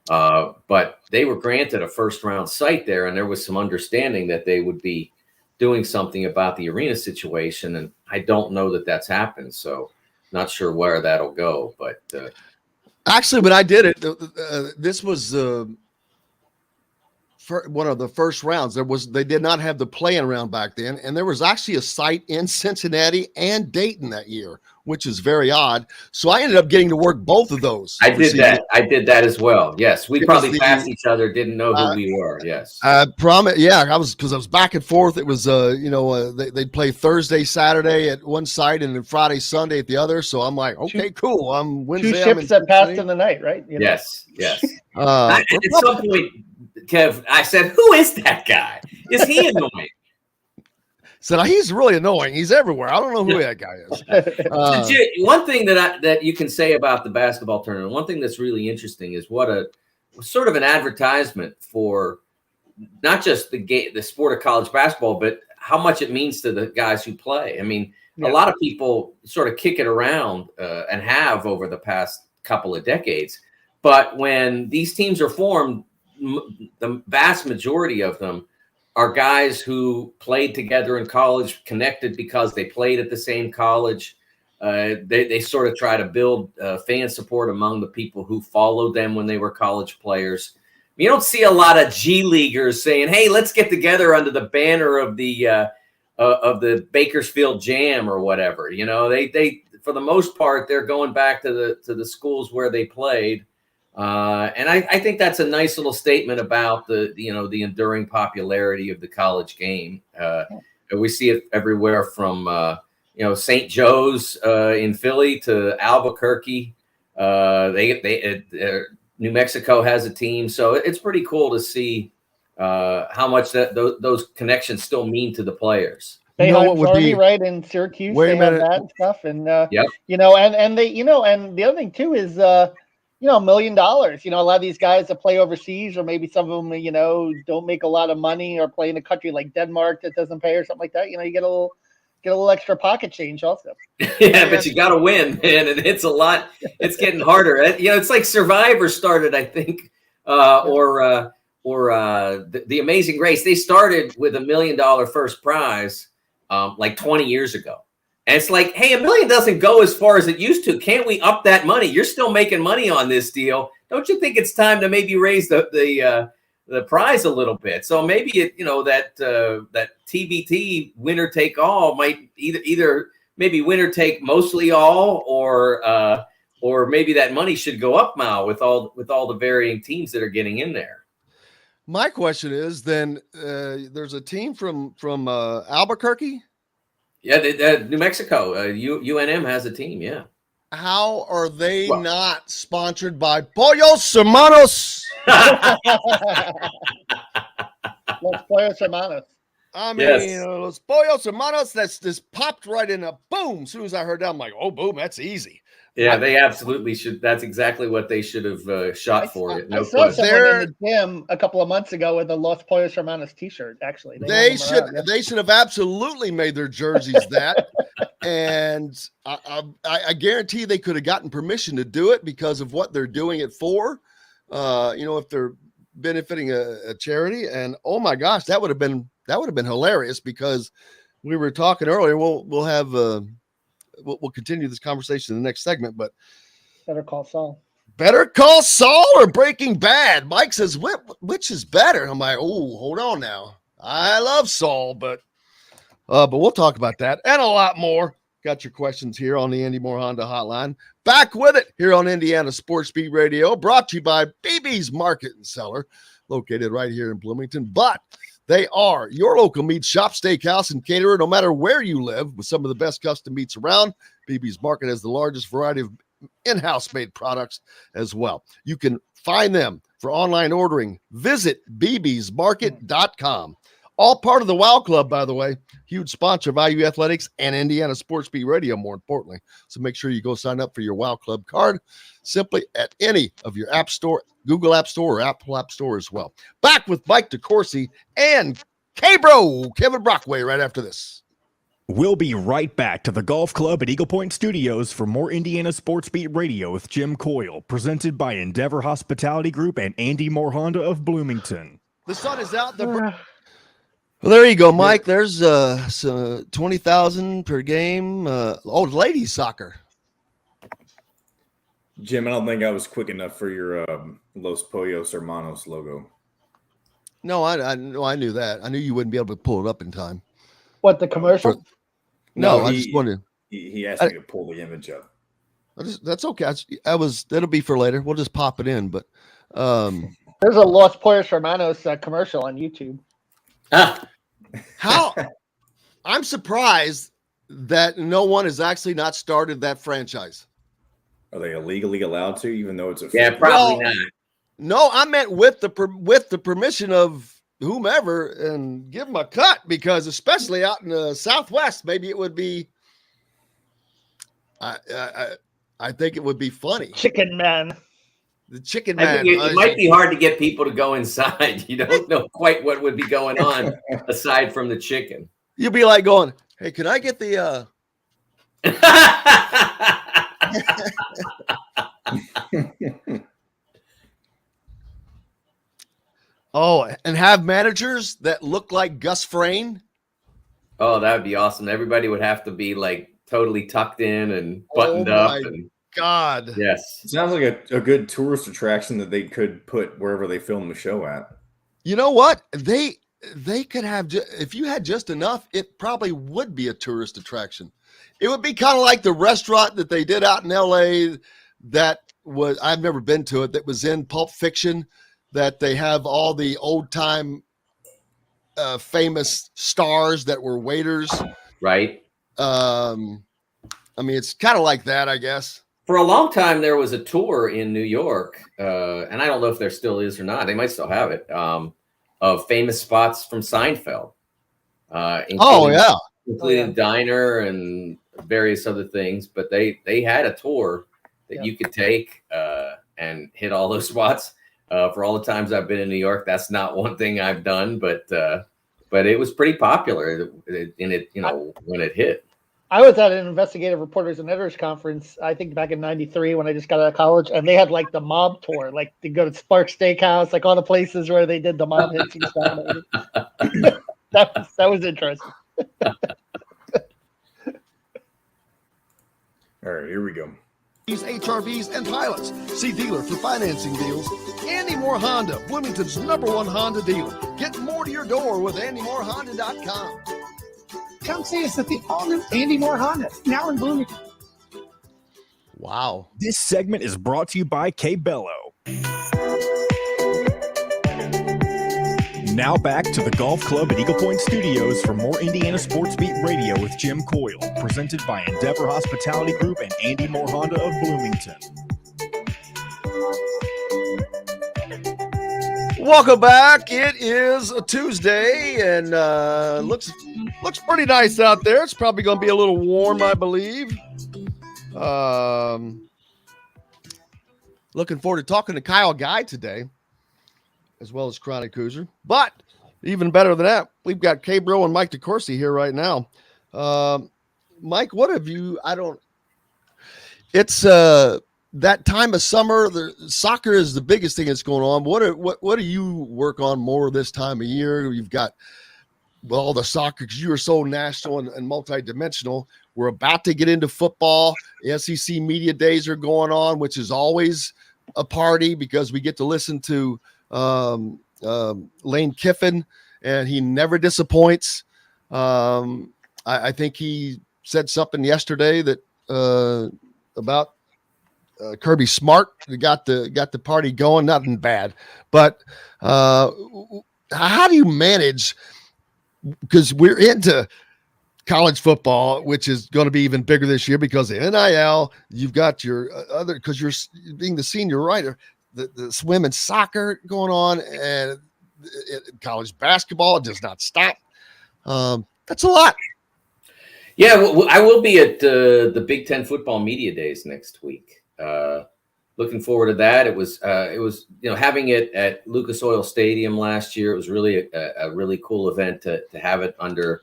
But they were granted a first round site there, and there was some understanding that they would be doing something about the arena situation. And I don't know that that's happened. So not sure where that'll go, but actually, when I did it, this was one of the first rounds. They did not have the play-in round back then, and there was actually a site in Cincinnati and Dayton that year, which is very odd. So I ended up getting to work both of those. I did that as well. Yes, we probably passed each other, didn't know who we were. Yes, I promise. Yeah, I was back and forth. It was they'd play Thursday, Saturday at one site, and then Friday, Sunday at the other. So I'm like, okay, cool. I'm Wednesday. Two ships that passed in the night, right? Yes. At some point, Kev, I said, "Who is that guy? Is he annoying?" Said he's really annoying. He's everywhere. I don't know who that guy is. One thing that you can say about the basketball tournament, one thing that's really interesting is what a sort of an advertisement for not just the sport of college basketball, but how much it means to the guys who play. I mean, a lot of people sort of kick it around and have over the past couple of decades, but when these teams are formed, the vast majority of them are guys who played together in college, connected because they played at the same college. They sort of try to build fan support among the people who followed them when they were college players. You don't see a lot of G leaguers saying, "Hey, let's get together under the banner of the Bakersfield Jam or whatever." You know, they for the most part they're going back to the schools where they played, and I think that's a nice little statement about the enduring popularity of the college game. We see it everywhere from St. Joe's in Philly to Albuquerque. New Mexico has a team, so it's pretty cool to see how much those connections still mean to the players. They have Army, right, in Syracuse. They have that and stuff, and yep. And they, and the other thing too is $1 million. A lot of these guys that play overseas, or maybe some of them, don't make a lot of money, or play in a country like Denmark that doesn't pay or something like that. You get a little extra pocket change also. Yeah, but you got to win, man, and it's a lot. It's getting harder. It's like Survivor started, I think, or the Amazing Race. They started with $1 million first prize like 20 years ago, and it's like, hey, $1 million doesn't go as far as it used to. Can't we up that money? You're still making money on this deal. Don't you think it's time to maybe raise the prize a little bit? So maybe that TBT winner take all might either maybe winner take mostly all, or maybe that money should go up now with all the varying teams that are getting in there. My question is then, there's a team from Albuquerque. Yeah, New Mexico. UNM has a team. Yeah. How are they not sponsored by Pollos Hermanos? Los Pollos Hermanos. I mean, Los Pollos Hermanos, that's just popped right in a boom. As soon as I heard that, I'm like, oh, boom, that's easy. Yeah, they absolutely should. That's exactly what they should have shot for. I saw someone in the gym a couple of months ago with a Los Pollos Hermanos T-shirt. Actually, they should have absolutely made their jerseys that, and I guarantee they could have gotten permission to do it because of what they're doing it for. If they're benefiting a charity, and oh my gosh, that would have been hilarious, because we were talking earlier. We'll have. We'll continue this conversation in the next segment, but Better Call Saul. Better Call Saul or Breaking Bad? Mike says, which is better? I'm like, oh, hold on now. I love Saul, but we'll talk about that and a lot more. Got your questions here on the Andy Moore Honda Hotline. Back with it here on Indiana Sports Beat Radio, brought to you by BB's Market and Cellar, located right here in Bloomington. But they are your local meat shop, steakhouse, and caterer, no matter where you live, with some of the best custom meats around. BB's Market has the largest variety of in-house made products as well. You can find them for online ordering. Visit bbsmarket.com. All part of the WOW Club, by the way. Huge sponsor of IU Athletics and Indiana Sports Beat Radio, more importantly. So make sure you go sign up for your WOW Club card simply at any of your app store, Google App Store or Apple App Store as well. Back with Mike DeCourcy and K-Bro, Kevin Brockway, right after this. We'll be right back to the Golf Club at Eagle Point Studios for more Indiana Sports Beat Radio with Jim Coyle, presented by Endeavor Hospitality Group and Andy Moore Honda of Bloomington. The sun is out. Well, there you go, Mike. There's 20,000 per game. Ladies soccer. Jim, I don't think I was quick enough for your Los Pollos Hermanos logo. No, I knew that. I knew you wouldn't be able to pull it up in time. What, the commercial? No, I just wanted. He asked me to pull the image up. That's okay. That'll be for later. We'll just pop it in. But there's a Los Pollos Hermanos commercial on YouTube. How? I'm surprised that no one has actually not started that franchise. Are they illegally allowed to, even though it's a probably not. No, I meant with the permission of whomever, and give them a cut, because especially out in the Southwest, maybe it would be. I think it would be funny. Chicken Man. The Chicken Man. It might be hard to get people to go inside. You don't know quite what would be going on aside from the chicken. You'd be like going, "Hey, can I get the?" Oh, and have managers that look like Gus Frayne. Oh, that would be awesome. Everybody would have to be like totally tucked in and buttoned up. And God. yes. It sounds like a good tourist attraction that they could put wherever they film the show at. You know what? They could have, if you had just enough, it probably would be a tourist attraction. It would be kind of like the restaurant that they did out in LA that was, I've never been to it, that was in Pulp Fiction, that they have all the old time famous stars that were waiters. Right. I mean, it's kind of like that, I guess. For a long time, there was a tour in New York, and I don't know if there still is or not. They might still have it, of famous spots from Seinfeld. Including Diner and various other things. But they had a tour that you could take and hit all those spots. For all the times I've been in New York, that's not one thing I've done, but it was pretty popular in it, when it hit. I was at an investigative reporters and editors conference, I think back in '93 when I just got out of college, and they had like the mob tour, like to go to Spark Steakhouse, like all the places where they did the mob hits and stuff. that was interesting. All right, here we go. These HRVs and pilots. See dealer for financing deals. Andy Moore Honda, Bloomington's #1 Honda dealer. Get more to your door with AndyMooreHonda.com. Come see us at the all-new Andy Moore Honda, now in Bloomington. Wow. This segment is brought to you by K-Bello. Now back to the Golf Club at Eagle Point Studios for more Indiana Sports Beat Radio with Jim Coyle, presented by Endeavor Hospitality Group and Andy Moore Honda of Bloomington. Welcome back. It is a Tuesday, and looks pretty nice out there. It's probably going to be a little warm, I believe. Looking forward to talking to Kyle Guy today, as well as Chronic Hoosier. But even better than that, we've got K-Bro and Mike DeCourcy here right now. Mike, what have you? It's that time of summer. The soccer is the biggest thing that's going on. What do you work on more this time of year? You've got all the soccer because you are so national and multidimensional. We're about to get into football. The SEC media days are going on, which is always a party because we get to listen to Lane Kiffin, and he never disappoints. I think he said something yesterday that about Kirby Smart got the party going. Nothing bad, but how do you manage? Because we're into college football, which is going to be even bigger this year because of NIL. You've got your other, because you're being the senior writer, the women's soccer going on, and college basketball does not stop. That's a lot. Yeah, I will be at the Big Ten football media days next week. Looking forward to that. It was having it at Lucas Oil Stadium last year. It was really a really cool event to have it under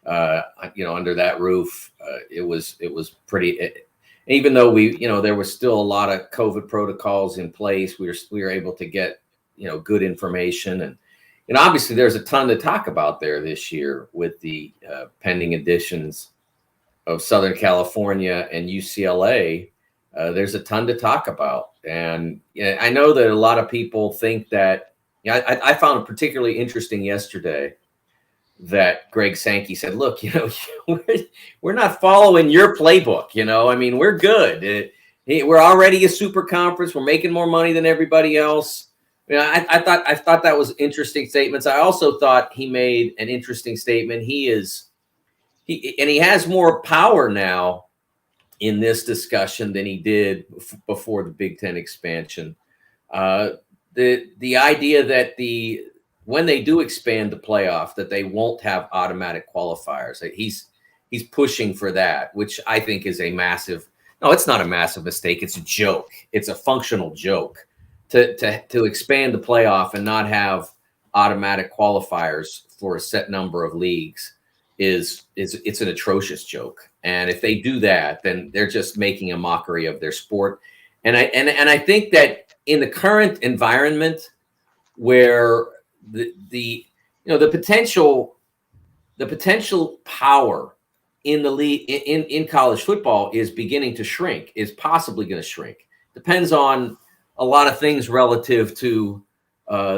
under that roof. It was pretty. Even though there was still a lot of COVID protocols in place, we were able to get good information, and obviously there's a ton to talk about there this year with the pending additions of Southern California and UCLA. There's a ton to talk about, and I know that a lot of people think that. I found it particularly interesting yesterday that Greg Sankey said, "Look, we're not following your playbook. I mean, we're good. We're already a super conference. We're making more money than everybody else." I thought that was interesting statements. I also thought he made an interesting statement. He has more power now in this discussion than he did before the Big Ten expansion. The idea that when they do expand the playoff, that they won't have automatic qualifiers. He's pushing for that, which I think is a massive. No, it's not a massive mistake. It's a joke. It's a functional joke to expand the playoff and not have automatic qualifiers for a set number of leagues. It's an atrocious joke. And if they do that, then they're just making a mockery of their sport. And I think that in the current environment where the potential power in the league in college football is beginning to shrink, is possibly going to shrink. Depends on a lot of things relative to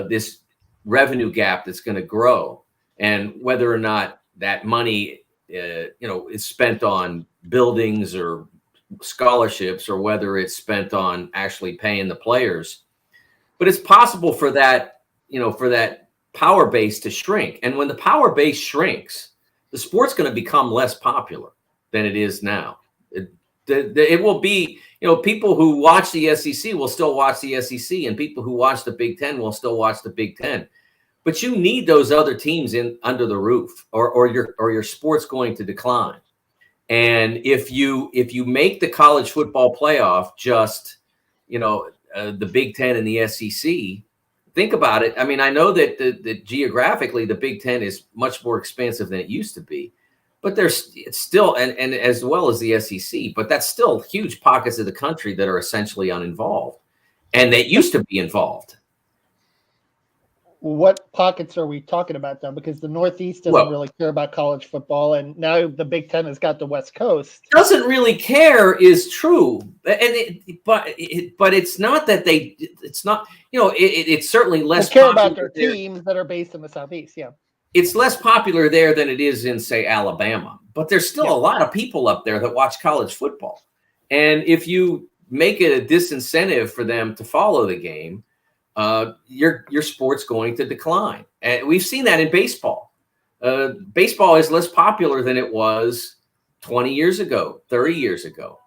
this revenue gap that's going to grow, and whether or not that money is spent on buildings or scholarships, or whether it's spent on actually paying the players. But it's possible for that power base to shrink. And when the power base shrinks, the sport's going to become less popular than it is now. It will be, people who watch the SEC will still watch the SEC, and people who watch the Big Ten will still watch the Big Ten. But you need those other teams under the roof, or your sport's going to decline. And if you make the college football playoff just, the Big Ten and the SEC, think about it. I mean, I know that geographically the Big Ten is much more expansive than it used to be, but it's still, and as well as the SEC, but that's still huge pockets of the country that are essentially uninvolved, and that used to be involved. What pockets are we talking about, though? Because the Northeast doesn't really care about college football, and now the Big Ten has got the West Coast. Doesn't really care is true, but it's not that it's not. It's certainly less. They care about their teams that are based in the Southeast. Yeah, it's less popular there than it is in, say, Alabama. But there's still a lot of people up there that watch college football, and if you make it a disincentive for them to follow the game, your sport's going to decline. And we've seen that in baseball. Baseball is less popular than it was 20 years ago, 30 years ago.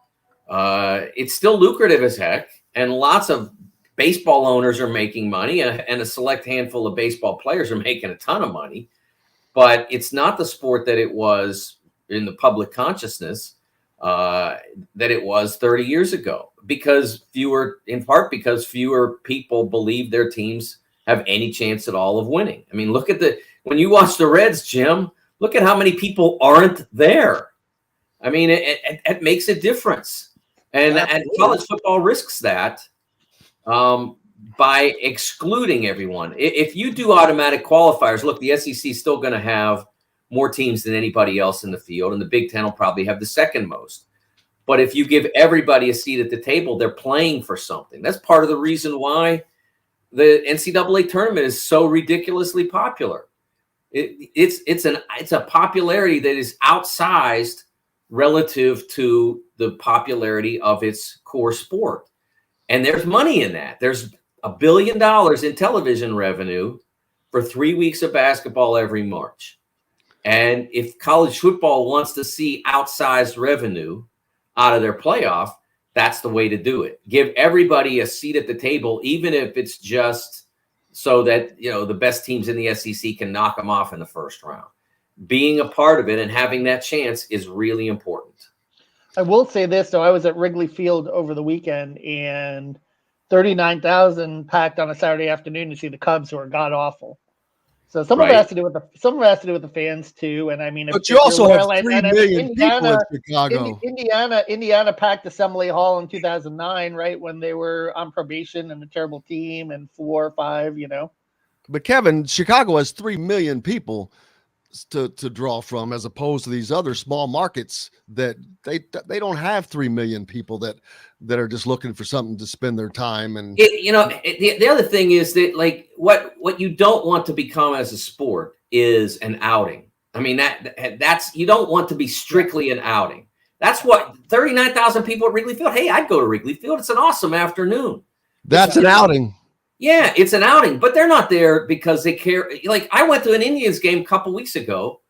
It's still lucrative as heck, and lots of baseball owners are making money, and a select handful of baseball players are making a ton of money. But it's not the sport that it was in the public consciousness that it was 30 years ago, in part because fewer people believe their teams have any chance at all of winning. I mean, when you watch the Reds, Jim, look at how many people aren't there. I mean, it makes a difference. And college football risks that by excluding everyone. If you do automatic qualifiers, look, the SEC is still going to have more teams than anybody else in the field, and the Big Ten will probably have the second most. But if you give everybody a seat at the table, they're playing for something. That's part of the reason why the NCAA tournament is so ridiculously popular. It's a popularity that is outsized relative to the popularity of its core sport. And there's money in that. There's $1 billion in television revenue for 3 weeks of basketball every March. And if college football wants to see outsized revenue out of their playoff, that's the way to do it. Give everybody a seat at the table, even if it's just so that, the best teams in the SEC can knock them off in the first round. Being a part of it and having that chance is really important. I will say this, though. I was at Wrigley Field over the weekend, and 39,000 packed on a Saturday afternoon to see the Cubs, who are god-awful. So some of it has to do with the fans too. And I mean, but you also have 3 million people in Chicago. Indiana packed Assembly Hall in 2009, right, when they were on probation and a terrible team and 4 or 5, But Kevin, Chicago has 3 million people to draw from, as opposed to these other small markets that they don't have 3 million people that are just looking for something to spend their time. And the other thing is that, like, what you don't want to become as a sport is an outing. I mean, that's you don't want to be strictly an outing. That's what 39,000 people at Wrigley Field. Hey, I'd go to Wrigley Field. It's an awesome afternoon. That's an outing. Yeah, it's an outing, but they're not there because they care. Like, I went to an Indians game a couple weeks ago,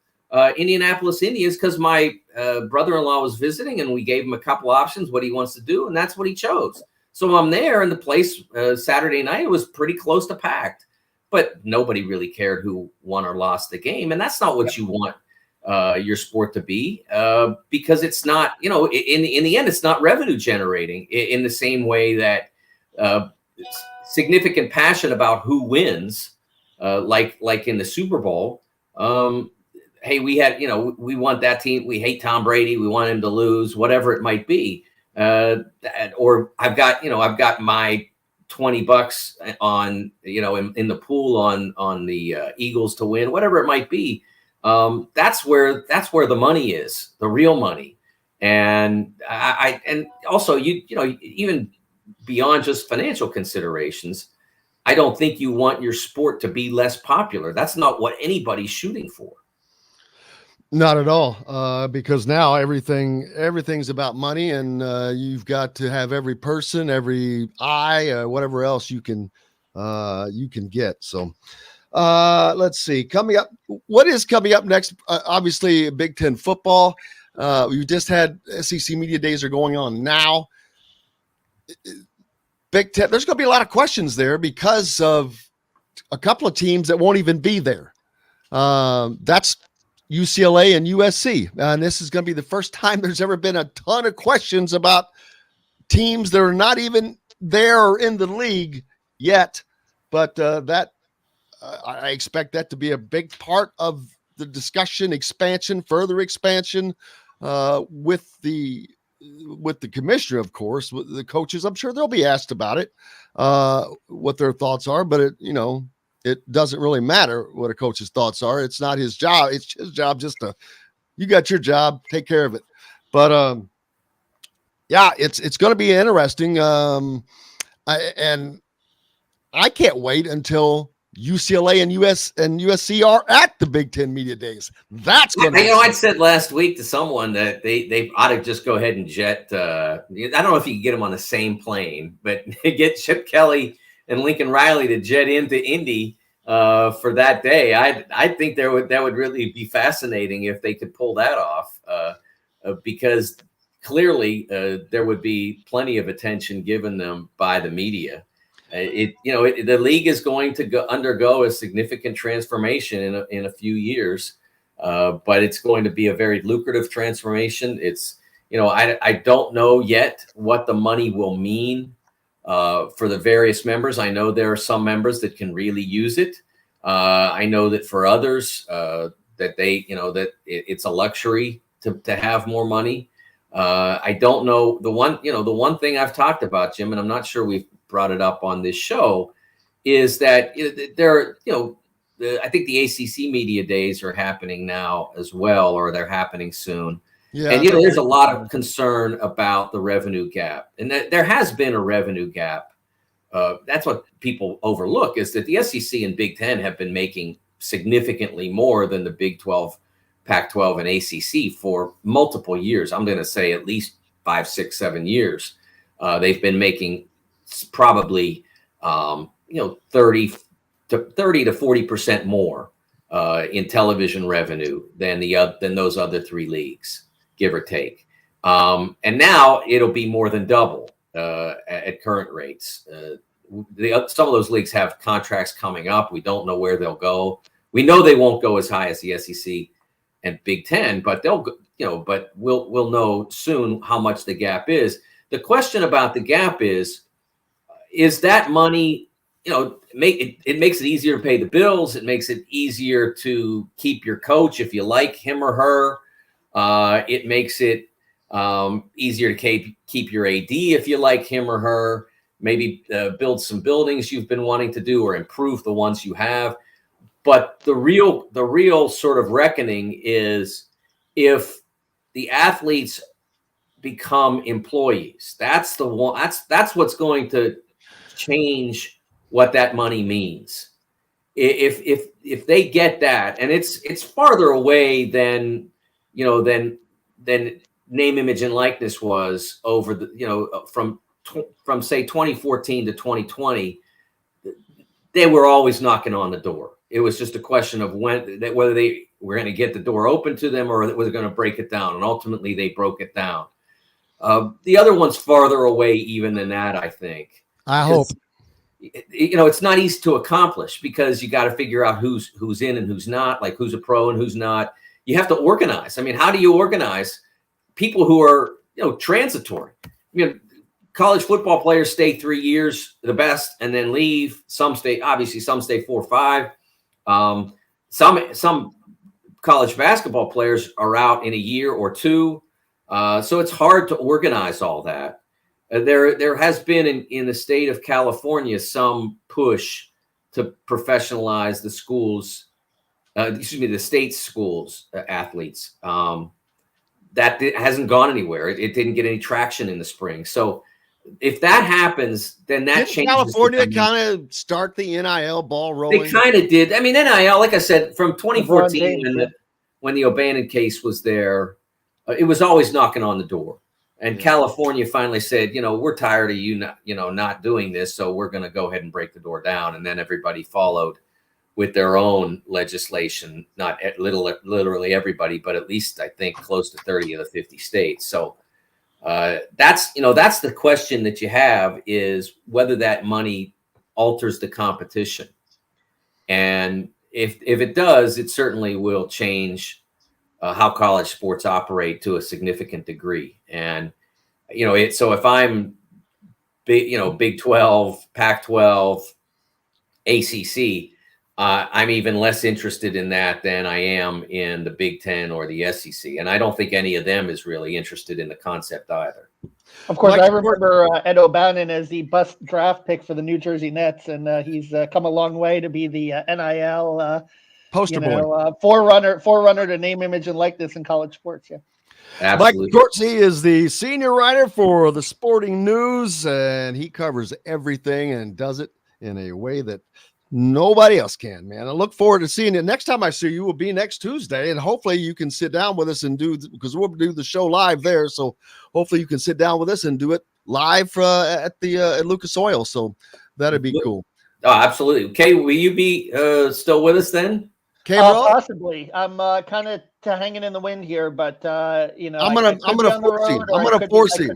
Indianapolis Indians, because my brother-in-law was visiting, and we gave him a couple options what he wants to do, and that's what he chose. So I'm there, and the place Saturday night was pretty close to packed, but nobody really cared who won or lost the game, and that's not what you want your sport to be, because it's not, in the end, it's not revenue generating in the same way that significant passion about who wins, like in the Super Bowl. Hey, we want that team. We hate Tom Brady. We want him to lose, whatever it might be. Or I've got my $20 on, in the pool on the Eagles to win, whatever it might be. That's where the money is, the real money. And and also even beyond just financial considerations, I don't think you want your sport to be less popular. That's not what anybody's shooting for. Not at all, because now everything's about money, and you've got to have every person, every eye, whatever else you can get. So let's see. What is coming up next? Obviously, Big Ten football. We just had SEC Media Days are going on now. Big Ten, there's going to be a lot of questions there because of a couple of teams that won't even be there. That's UCLA and USC. And this is going to be the first time there's ever been a ton of questions about teams that are not even there or in the league yet. But I expect that to be a big part of the discussion, further expansion with the commissioner, of course, with the coaches. I'm sure they'll be asked about it, what their thoughts are, but it doesn't really matter what a coach's thoughts are. It's not his job. It's his job you got your job, take care of it. But yeah, it's going to be interesting. I can't wait until UCLA and USC are at the Big Ten Media Days. That's going to I said last week to someone that they ought to just go ahead and jet. I don't know if you can get them on the same plane, but get Chip Kelly and Lincoln Riley to jet into Indy for that day. I think that would really be fascinating if they could pull that off, because clearly there would be plenty of attention given them by the media. The league is going to undergo a significant transformation in a few years, but it's going to be a very lucrative transformation. It's I don't know yet what the money will mean for the various members. I know there are some members that can really use it. I know that for others that it's a luxury to have more money. I don't know the one thing I've talked about, Jim, and I'm not sure we've brought it up on this show, is that there I think the ACC Media Days are happening now as well, or they're happening soon. Yeah, and there's a lot of concern about the revenue gap, and there has been a revenue gap. That's what people overlook, is that the SEC and Big Ten have been making significantly more than the Big 12, Pac-12, and ACC for multiple years. I'm going to say at least 5, 6, 7 years. They've been making probably 30 to 40% more in television revenue than those other three leagues, give or take. And now it'll be more than double at current rates. Some of those leagues have contracts coming up. We don't know where they'll go. We know they won't go as high as the SEC and Big Ten, but but we'll know soon how much the gap is. The question about the gap is that money, it makes it easier to pay the bills. It makes it easier to keep your coach if you like him or her. It makes it easier to keep your AD if you like him or her. Maybe build some buildings you've been wanting to do, or improve the ones you have. But the real sort of reckoning is if the athletes become employees. That's the one. That's what's going to change what that money means. If they get that, and it's farther away than name, image, and likeness was over the from say 2014 to 2020, they were always knocking on the door. It was just a question of whether they were going to get the door open to them, or whether they're going to break it down. And ultimately, they broke it down. The other one's farther away even than that, I think. I hope. It's not easy to accomplish, because you got to figure out who's in and who's not, like who's a pro and who's not. You have to organize. I mean, how do you organize people who are transitory? College football players stay 3 years, the best, and then leave. Some stay 4 or 5. Some college basketball players are out in a year or two. So it's hard to organize all that. there has been in the state of California some push to professionalize the schools, the state schools athletes. That hasn't gone anywhere. It didn't get any traction in the spring. So if that happens, then that changes. California kind of start the NIL ball rolling. They kind of did. I mean, NIL, like I said, from 2014 when the O'Bannon case was there, it was always knocking on the door. And California finally said, we're tired of you not doing this, so we're going to go ahead and break the door down. And then everybody followed with their own legislation, not literally everybody, but at least I think close to 30 of the 50 states. So that's the question that you have, is whether that money alters the competition. And if it does, it certainly will change how college sports operate to a significant degree. And, so if I'm Big 12, Pac-12, ACC, I'm even less interested in that than I am in the Big 10 or the SEC. And I don't think any of them is really interested in the concept either. Of course, I remember Ed O'Bannon as the bust draft pick for the New Jersey Nets, and he's come a long way to be the NIL poster boy, forerunner to name, image, and likeness in college sports. Yeah. Absolutely. Mike DeCourcy is the senior writer for the Sporting News, and he covers everything and does it in a way that nobody else can, man. I look forward to seeing it. Next time I see you will be next Tuesday, and hopefully you can sit down with us and because we'll do the show live there. So hopefully you can sit down with us and do it live at Lucas Oil. So that'd be cool. Oh, absolutely. Okay, will you be still with us then? Possibly. I'm kind of hanging in the wind here, but I'm gonna force him.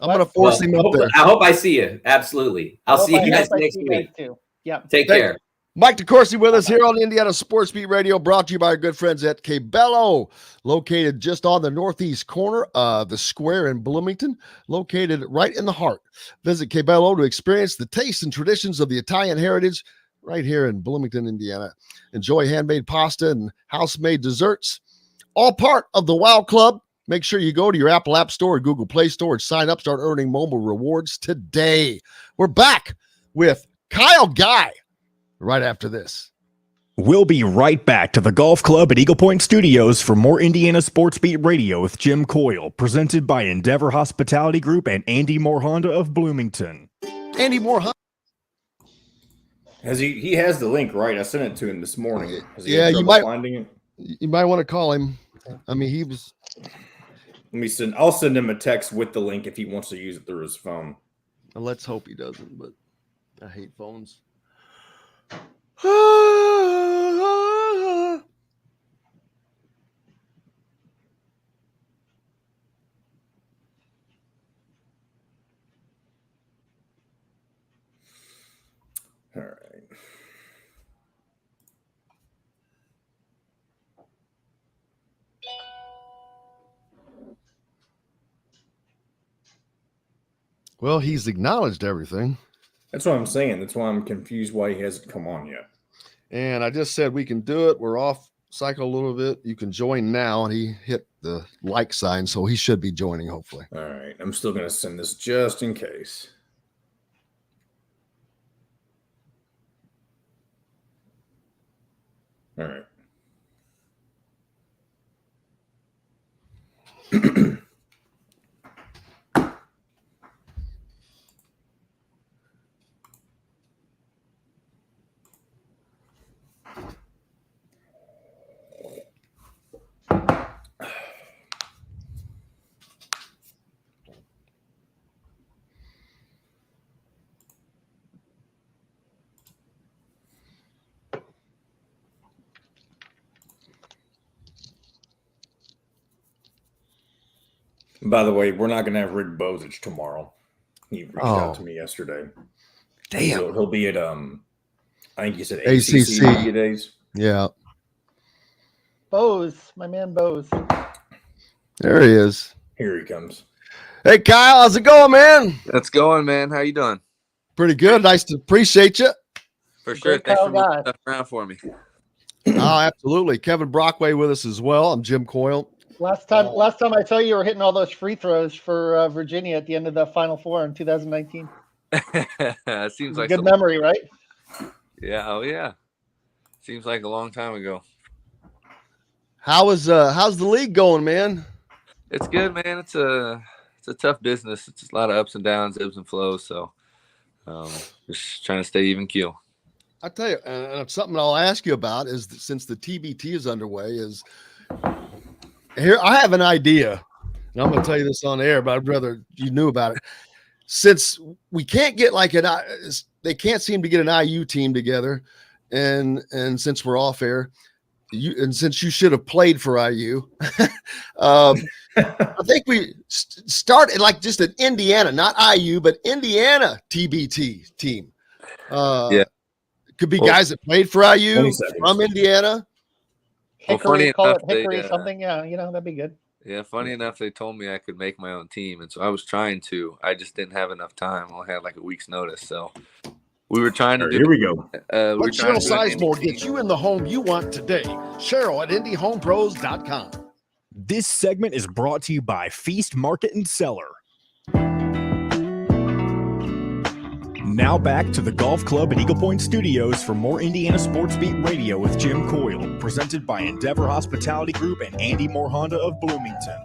I'm gonna force him up there. I hope I see you. Absolutely. I'll see you guys next week. Too. Yeah. Take care. Mike DeCourcy with us here on Indiana Sports Beat Radio, brought to you by our good friends at Cabello, located just on the northeast corner of the square in Bloomington, located right in the heart. Visit Cabello to experience the taste and traditions of the Italian heritage right here in Bloomington, Indiana. Enjoy handmade pasta and house-made desserts, all part of the WOW Club. Make sure you go to your Apple App Store or Google Play Store and sign up, start earning mobile rewards today. We're back with Kyle Guy right after this. We'll be right back to the Golf Club at Eagle Point Studios for more Indiana Sports Beat Radio with Jim Coyle, presented by Endeavor Hospitality Group and Andy Moore Honda of Bloomington. Andy Moore Honda. He has the link, right? I sent it to him this morning. You might finding it. You might want to call him. I mean, he was. I'll send him a text with the link if he wants to use it through his phone. Well, let's hope he doesn't, but I hate phones. All right. Well, he's acknowledged everything. That's what I'm saying. That's why I'm confused why he hasn't come on yet. And I just said we can do it. We're off cycle a little bit. You can join now. And he hit the like sign, so he should be joining, hopefully. All right. I'm still going to send this just in case. All right. By the way, we're not going to have Rick Bozich tomorrow. He reached out to me yesterday. Damn. So he'll be at, I think you said ACC Media Days. Yeah. Bose, my man Bose. There he is. Here he comes. Hey, Kyle, how's it going, man? That's going, man. How you doing? Pretty good. Nice to appreciate you. For sure. Thanks for moving stuff around for me. Oh, absolutely. Kevin Brockway with us as well. I'm Jim Coyle. Last time I saw you were hitting all those free throws for Virginia at the end of the Final Four in 2019. Seems like good memory, right? Yeah. Oh yeah. Seems like a long time ago. How's the league going, man? It's good, man. It's a tough business. It's a lot of ups and downs, ebbs and flows. So, just trying to stay even keel. I tell you, and something I'll ask you about is since the TBT is underway, is here I have an idea, and I'm going to tell you this on the air, but I'd rather you knew about it. Since we can't get they can't seem to get an IU team together, and since we're off air, since you should have played for IU, I think we started like just an Indiana, not IU, but Indiana TBT team. Yeah. Could be guys that played for IU from Indiana. Hickory, call it Hickory something. Yeah, that'd be good. Yeah, funny enough, they told me I could make my own team, and so I was trying to. I just didn't have enough time. I only had like a week's notice, so we were trying to do. Here we go. Let Cheryl Sizemore get you in the home you want today. Cheryl at IndyHomePros.com. This segment is brought to you by Feast Market and Cellar. Now back to the Golf Club at Eagle Point Studios for more Indiana Sports Beat Radio with Jim Coyle, presented by Endeavor Hospitality Group and Andy Moore Honda of Bloomington.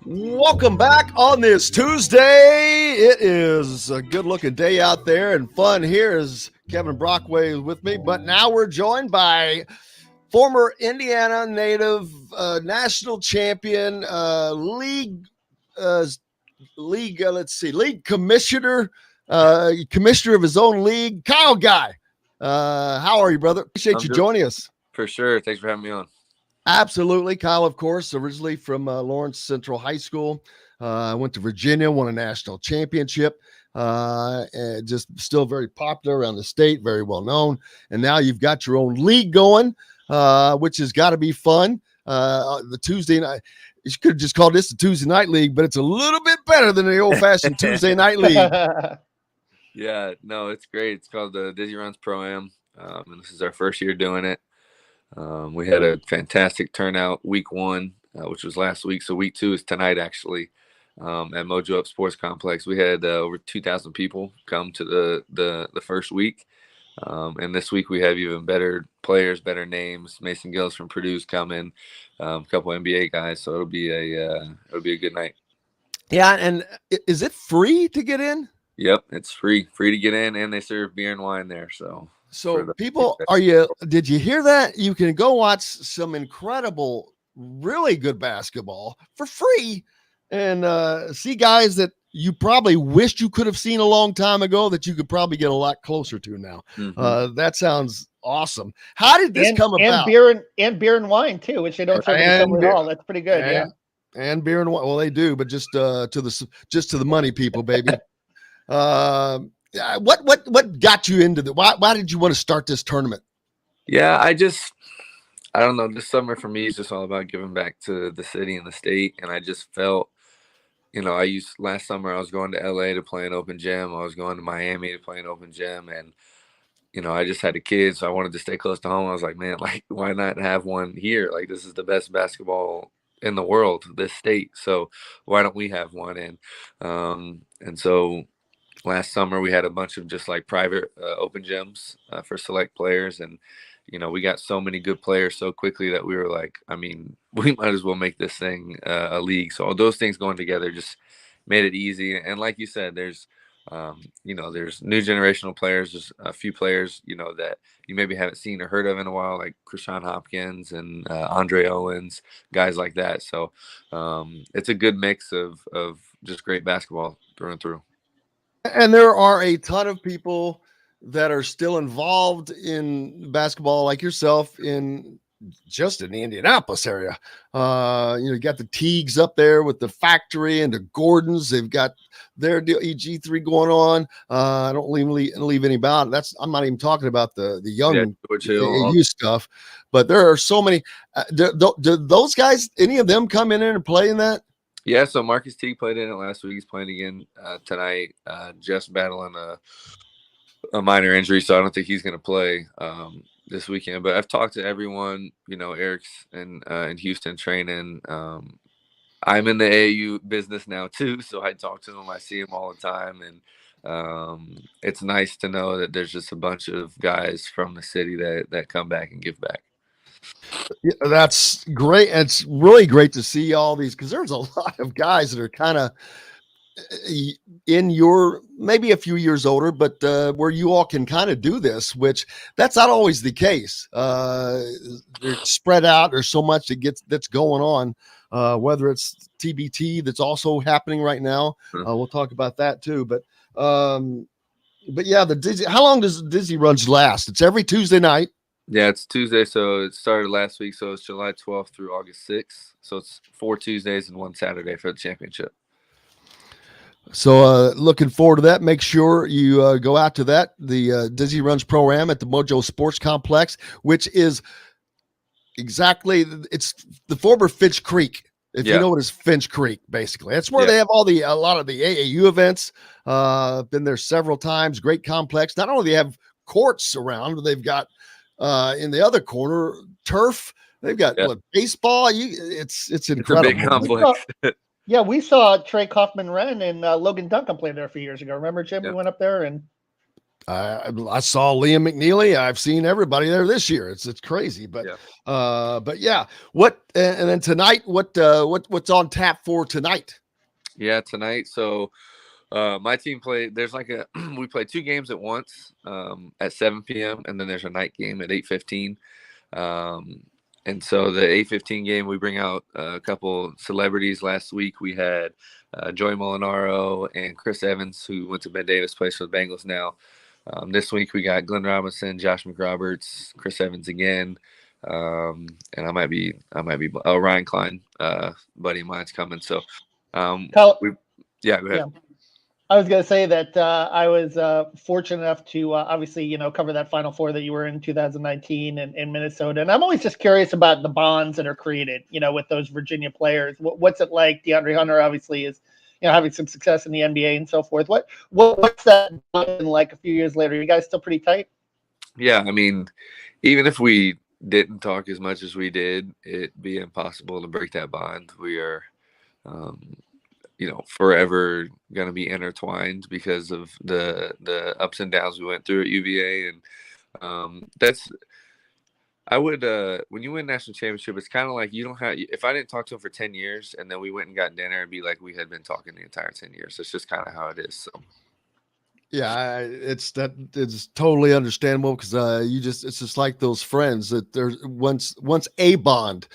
Welcome back on this Tuesday. It is a good-looking day out there and fun here as Kevin Brockway is with me, but now we're joined by former Indiana native, national champion, league commissioner, commissioner of his own league, Kyle Guy. How are you, brother? Appreciate you joining us. For sure. Thanks for having me on. Absolutely. Kyle, of course, originally from Lawrence Central High School. Went to Virginia, won a national championship. And just still very popular around the state, very well known. And now you've got your own league going, which has got to be fun. The Tuesday night. You could have just called this the Tuesday Night League, but it's a little bit better than the old-fashioned Tuesday Night League. Yeah, no, it's great. It's called the Dizzy Runs Pro-Am, and this is our first year doing it. We had a fantastic turnout week one, which was last week. So week two is tonight, actually, at Mojo Up Sports Complex. We had over 2,000 people come to the first week. And this week we have even better players, better names. Mason Gillis from Purdue's coming, a couple NBA guys. So it'll be a good night. Yeah, and is it free to get in? Yep, it's free to get in, and they serve beer and wine there. So people, did you hear that? You can go watch some incredible, really good basketball for free, and see guys that you probably wished you could have seen a long time ago that you could probably get a lot closer to now. Mm-hmm. That sounds awesome. How did this come about? And beer and wine too, which they don't serve at all. That's pretty good. Yeah. And beer and wine. Well, they do, but just to the money people, baby. What got you into why did you want to start this tournament? Yeah, I don't know. This summer for me is just all about giving back to the city and the state. And I just felt, last summer I was going to LA to play an open gym. I was going to Miami to play an open gym. And, I just had a kid, so I wanted to stay close to home. I was like, man, why not have one here? Like, this is the best basketball in the world, this state. So why don't we have one? And so last summer we had a bunch of just like private open gyms for select players. And, we got so many good players so quickly that we were like, we might as well make this thing a league. So all those things going together just made it easy. And like you said, there's new generational players. There's a few players, that you maybe haven't seen or heard of in a while, like Krishan Hopkins and Andre Owens, guys like that. So it's a good mix of just great basketball through and through. And there are a ton of people that are still involved in basketball, like yourself, in the Indianapolis area. You got the Teagues up there with the factory and the Gordons. They've got their EG3 going on. I don't leave any about it. I'm not even talking about the young AU stuff, but there are so many. Do those guys, any of them come in and play in that? Yeah, so Marcus Teague played in it last week. He's playing again tonight. Just battling a minor injury, so I don't think he's going to play. this weekend. But I've talked to everyone. Eric's in Houston training. I'm in the AAU business now too, so I talk to him. I see him all the time, and it's nice to know that there's just a bunch of guys from the city that come back and give back. Yeah, that's great. It's really great to see all these, because there's a lot of guys that are kind of in your, maybe a few years older, but where you all can kind of do this, which that's not always the case. They're spread out. There's so much that's going on, whether it's TBT that's also happening right now. We'll talk about that too. But yeah, the Dizzy. How long does the Dizzy Runs last? It's every Tuesday night. Yeah, it's Tuesday, so it started last week, so it's July 12th through August 6th. So it's 4 Tuesdays and 1 Saturday for the championship. So looking forward to that. Make sure you go out to that, the Dizzy Runs Pro-Am at the Mojo Sports Complex, which is it's the former Finch Creek. If you know what is Finch Creek, basically. That's where they have a lot of the AAU events. Been there several times. Great complex. Not only do they have courts around, but they've got in the other corner turf. They've got baseball. It's incredible. It's a big complex. We saw Trey Kaufman-Wren and Logan Duncan play there a few years ago. Remember, Jim? We went up there and I saw Liam McNeely. I've seen everybody there this year. It's crazy, but yeah. What and then tonight? What's on tap for tonight? Yeah, tonight. So my team played. There's we play 2 games at once at 7 p.m. and then there's a night game at 8:15. And so the 8:15 game, we bring out a couple celebrities. Last week we had Joey Molinaro and Chris Evans, who went to Ben Davis, plays for the Bengals now. This week we got Glenn Robinson, Josh McRoberts, Chris Evans again, and I might be Ryan Klein, buddy of mine's coming. So go ahead. I was going to say that I was fortunate enough to obviously, cover that Final Four that you were in 2019 in Minnesota. And I'm always just curious about the bonds that are created, with those Virginia players. What's it like? DeAndre Hunter obviously is, having some success in the NBA and so forth. What's that bond like a few years later? Are you guys still pretty tight? Yeah, I mean, even if we didn't talk as much as we did, it'd be impossible to break that bond. We are forever going to be intertwined because of the ups and downs we went through at UVA. And when you win national championship, it's kind of like if I didn't talk to him for 10 years and then we went and got dinner, it'd be like we had been talking the entire 10 years. It's just kind of how it is. So. Yeah, it's totally understandable because it's just like those friends that there's once a bond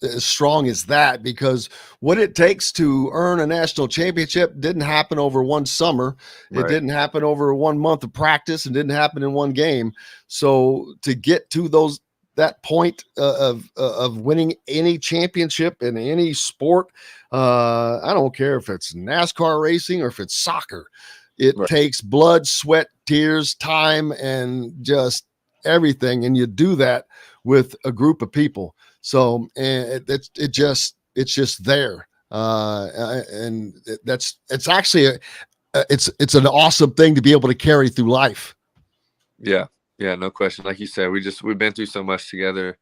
as strong as that, because what it takes to earn a national championship didn't happen over one summer. It didn't happen over 1 month of practice and didn't happen in one game. So to get to that point of winning any championship in any sport, I don't care if it's NASCAR racing or if it's soccer. It takes blood, sweat, tears, time, and just everything. And you do that with a group of people. So it's just there. And it's actually it's an awesome thing to be able to carry through life. Yeah. Yeah, no question. Like you said, we've been through so much together.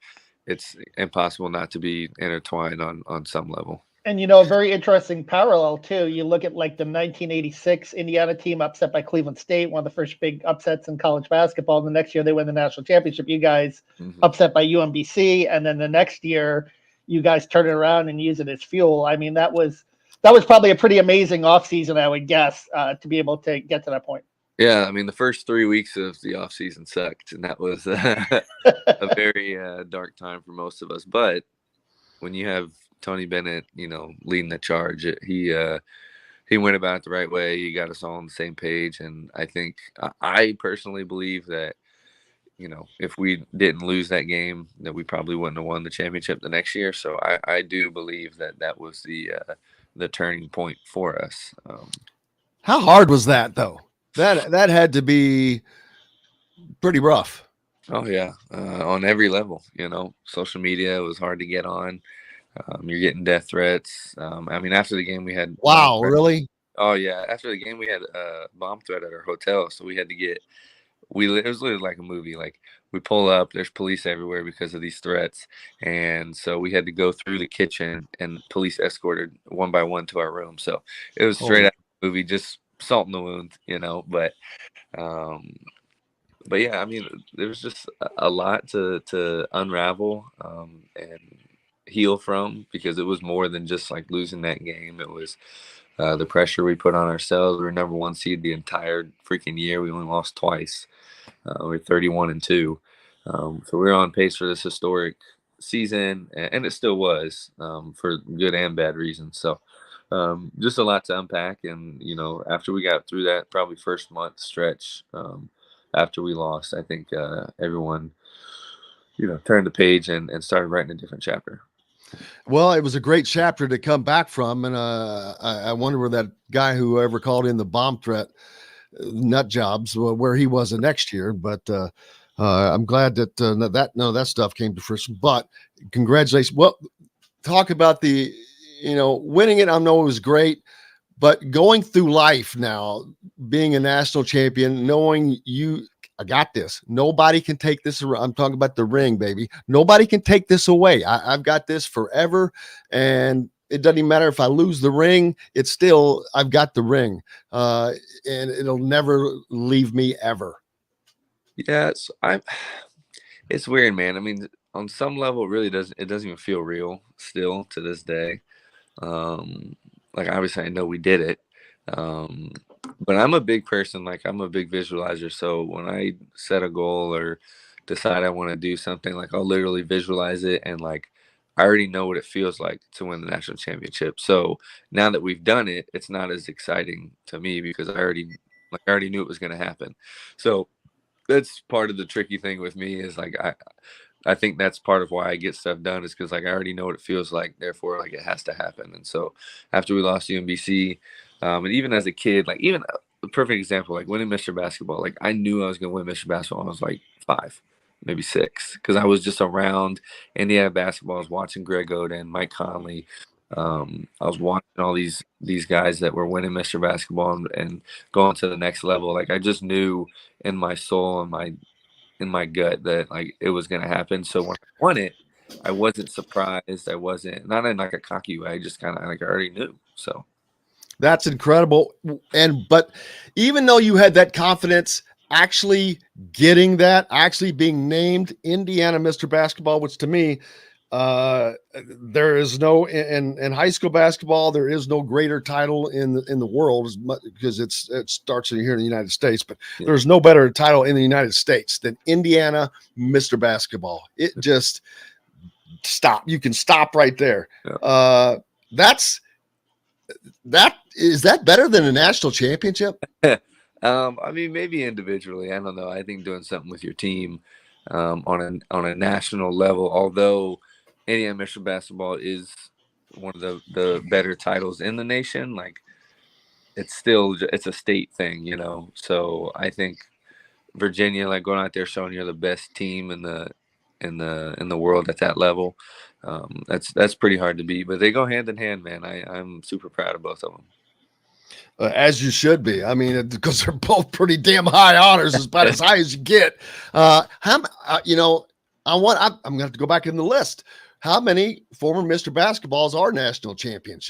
It's impossible not to be intertwined on some level. And, a very interesting parallel, too. You look at the 1986 Indiana team upset by Cleveland State, one of the first big upsets in college basketball. And the next year they win the national championship. You guys upset by UMBC. And then the next year you guys turn it around and use it as fuel. I mean, that was probably a pretty amazing offseason, I would guess, to be able to get to that point. Yeah, I mean, the first 3 weeks of the offseason sucked. And that was a very dark time for most of us. But when you have Tony Bennett, leading the charge, he went about it the right way. He got us all on the same page. And I personally believe that, if we didn't lose that game, that we probably wouldn't have won the championship the next year. So I do believe that was the turning point for us. How hard was that, though? That had to be pretty rough. Oh, yeah. On every level, social media was hard to get on. You're getting death threats. I mean, after the game we had. Wow, really? Oh yeah. After the game we had a bomb threat at our hotel, so we had to get. It was literally like a movie. Like we pull up, there's police everywhere because of these threats. And so we had to go through the kitchen, and police escorted one by one to our room. So it was straight out of the movie, just salt in the wound, but yeah, I mean, there was just a lot to unravel and heal from, because it was more than just like losing that game. It was the pressure we put on ourselves. We were number 1 seed the entire freaking year. We only lost twice. We were 31-2. So we were on pace for this historic season, and it still was, for good and bad reasons. So just a lot to unpack. And, after we got through that probably first month stretch, after we lost, I think everyone, turned the page and started writing a different chapter. Well, it was a great chapter to come back from. And I wonder where that guy who ever called in the bomb threat nut jobs, where he was the next year. But I'm glad that none of that stuff came to fruition. But congratulations. Well, talk about the, winning it. I know it was great, but going through life now, being a national champion, knowing I got this. Nobody can take this. I'm talking about the ring, baby. Nobody can take this away. I've got this forever. And it doesn't even matter if I lose the ring. It's still, I've got the ring. And it'll never leave me ever. Yeah, it's weird, man. I mean, on some level, it really doesn't even feel real still to this day. Like, obviously I know we did it. But I'm a big person, like I'm a big visualizer. So when I set a goal or decide I want to do something, like I'll literally visualize it, and like I already know what it feels like to win the national championship. So now that we've done it, it's not as exciting to me, because I already knew it was going to happen. So that's part of the tricky thing with me, is like I think that's part of why I get stuff done, is because like I already know what it feels like, therefore like it has to happen. And so after we lost UMBC, and even as a kid, like even a perfect example, like winning Mr. Basketball, like I knew I was going to win Mr. Basketball when I was like 5, maybe 6, because I was just around Indiana basketball. I was watching Greg Oden, Mike Conley. I was watching all these guys that were winning Mr. Basketball and going to the next level. Like I just knew in my soul and in my gut that like it was going to happen. So when I won it, I wasn't surprised. I wasn't, not in like a cocky way. I just kind of like I already knew. So that's incredible. But even though you had that confidence, actually getting that, actually being named Indiana Mr. Basketball, which to me, there is no in high school basketball, there is no greater title in the world, because it starts here in the United States, but there's no better title in the United States than Indiana Mr. Basketball. It just you can stop right there. Yeah. Is that better than a national championship? I mean, maybe individually, I don't know. I think doing something with your team on a national level, although Indiana Mr. Basketball is one of the better titles in the nation, like it's a state thing, So I think Virginia, like going out there showing you're the best team in the world at that level, that's pretty hard to beat. But they go hand in hand, man. I'm super proud of both of them. As you should be. I mean, because they're both pretty damn high honors, as about as high as you get. I'm going to have to go back in the list. How many former Mr. Basketballs are national champions?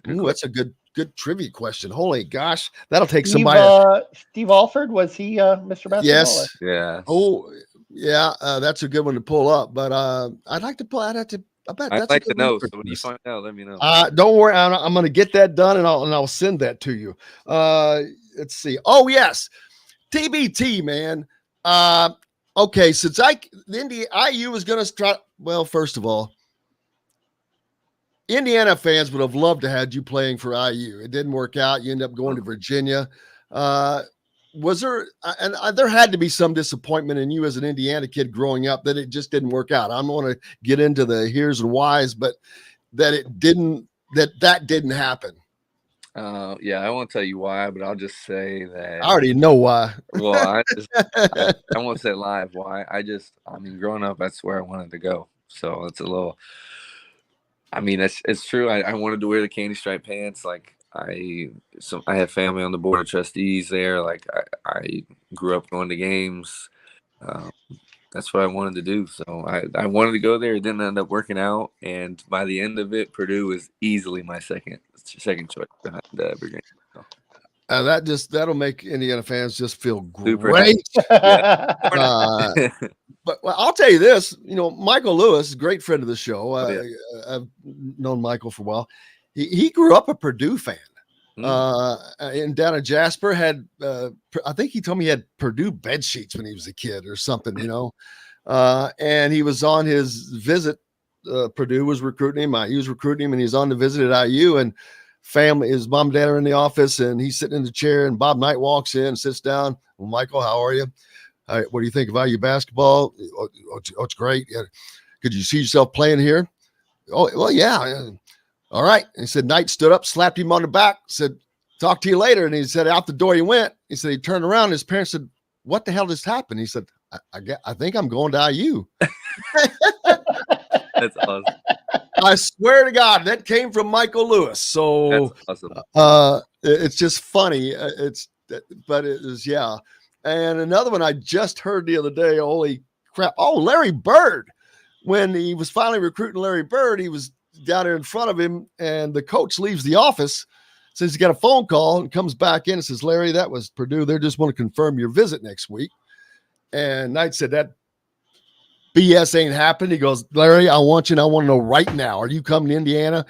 Ooh, that's a good trivia question. Holy gosh, that'll take somebody. Steve Alford, was he Mr. Basketball? Yes. Yeah. Oh, yeah. That's a good one to pull up. But I'd like to pull. I bet I'd like to know. So when you find out, let me know. Don't worry, I'm going to get that done, and I'll send that to you. Let's see. Oh yes, TBT, man. Okay, since IU is going to try. Well, first of all, Indiana fans would have loved to have you playing for IU. It didn't work out. You ended up going to Virginia. Was there, and there had to be some disappointment in you as an Indiana kid growing up that it just didn't work out. I don't want to get into the here's and whys, but that didn't happen. Yeah, I won't tell you why, but I'll just say that I already know why. Well, I won't say live why. I mean, growing up, that's where I wanted to go. So it's a little, I mean, it's true. I wanted to wear the candy stripe pants. Like I have family on the board of trustees there. Like I grew up going to games. that's what I wanted to do. So I wanted to go there. It didn't end up working out, and by the end of it, Purdue was easily my second choice behind Virginia. So. That'll make Indiana fans just feel Super great. Yeah. But I'll tell you this, Michael Lewis, great friend of the show. I've known Michael for a while. He grew up a Purdue fan. And down at Jasper had, I think he told me he had Purdue bed sheets when he was a kid or something, and he was on his visit. Purdue was recruiting him. IU was recruiting him, and he's on the visit at IU, and his mom and dad are in the office, and he's sitting in the chair, and Bob Knight walks in, sits down. Well, Michael, how are you? What do you think of IU basketball? Oh, it's great. Yeah. Could you see yourself playing here? Oh, well, yeah. All right. And he said, Knight stood up, slapped him on the back, said, talk to you later. And he said, out the door he went. He said, he turned around, and his parents said, what the hell just happened? He said, I think I'm going to IU. That's awesome. I swear to God, that came from Michael Lewis. So that's awesome. It's just funny. But it is, yeah. And another one I just heard the other day, holy crap. Oh, Larry Bird. When he was finally recruiting Larry Bird, he was down there in front of him, and the coach leaves the office, says he got a phone call, and comes back in and says, Larry, that was Purdue. They just want to confirm your visit next week. And Knight said, that BS ain't happened. He goes, Larry, I want to know right now. Are you coming to Indiana?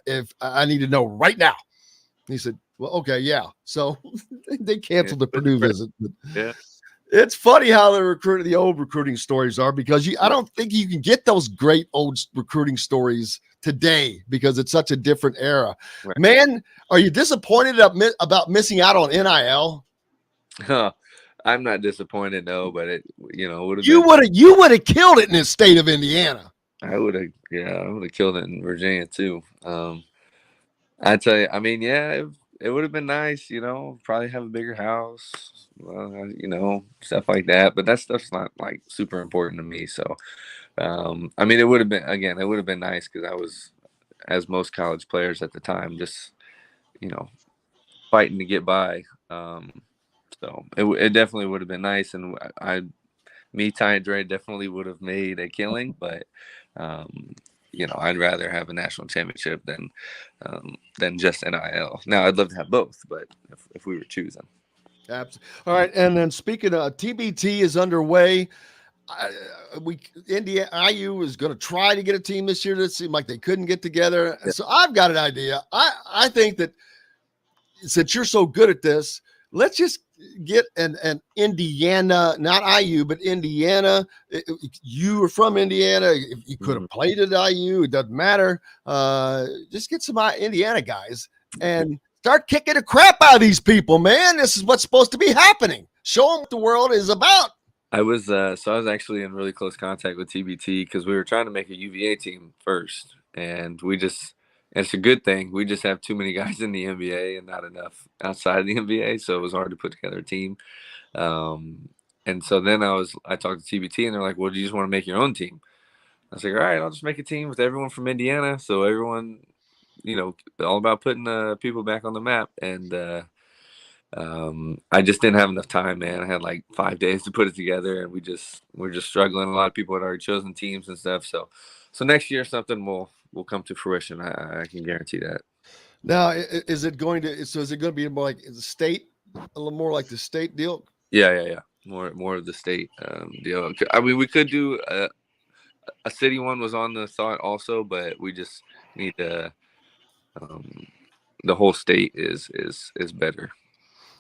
If I need to know right now. He said, well, okay, yeah. So they canceled the Purdue visit. Yeah. It's funny how the old recruiting stories are, because I don't think you can get those great old recruiting stories today because it's such a different era. Right. Man, are you disappointed about missing out on NIL? I'm not disappointed, no, but it would have. You would have killed it in the state of Indiana. I would have killed it in Virginia too. I tell you, I mean, yeah, it would have been nice, probably have a bigger house, stuff like that. But that stuff's not like super important to me. So, I mean, it would have been nice because I was, as most college players at the time, just, fighting to get by. So it definitely would have been nice. And Ty and Dre definitely would have made a killing, but, I'd rather have a national championship than just NIL. Now, I'd love to have both, but if we were choosing. Absolutely. All right, and then speaking of TBT is underway. IU is going to try to get a team this year. It seemed like they couldn't get together. Yeah. So I've got an idea. I think that since you're so good at this, let's just get an Indiana, not IU, but Indiana. You are from Indiana. You could have played at IU. It doesn't matter. Just get some Indiana guys and start kicking the crap out of these people, man. This is what's supposed to be happening. Show them what the world is about. I was actually in really close contact with TBT because we were trying to make a UVA team first, and it's a good thing. We just have too many guys in the NBA and not enough outside of the NBA, so it was hard to put together a team. And so then I talked to TBT, and they're like, well, do you just want to make your own team? I was like, all right, I'll just make a team with everyone from Indiana. So everyone, all about putting people back on the map. And I just didn't have enough time, man. I had like 5 days to put it together, and we're just struggling. A lot of people had already chosen teams and stuff. So next year something will come to fruition. I can guarantee that. Now, is it going to be more like the state, a little more like the state deal? Yeah. More of the state deal. I mean, we could do a city one was on the thought also, but we just need the whole state is better.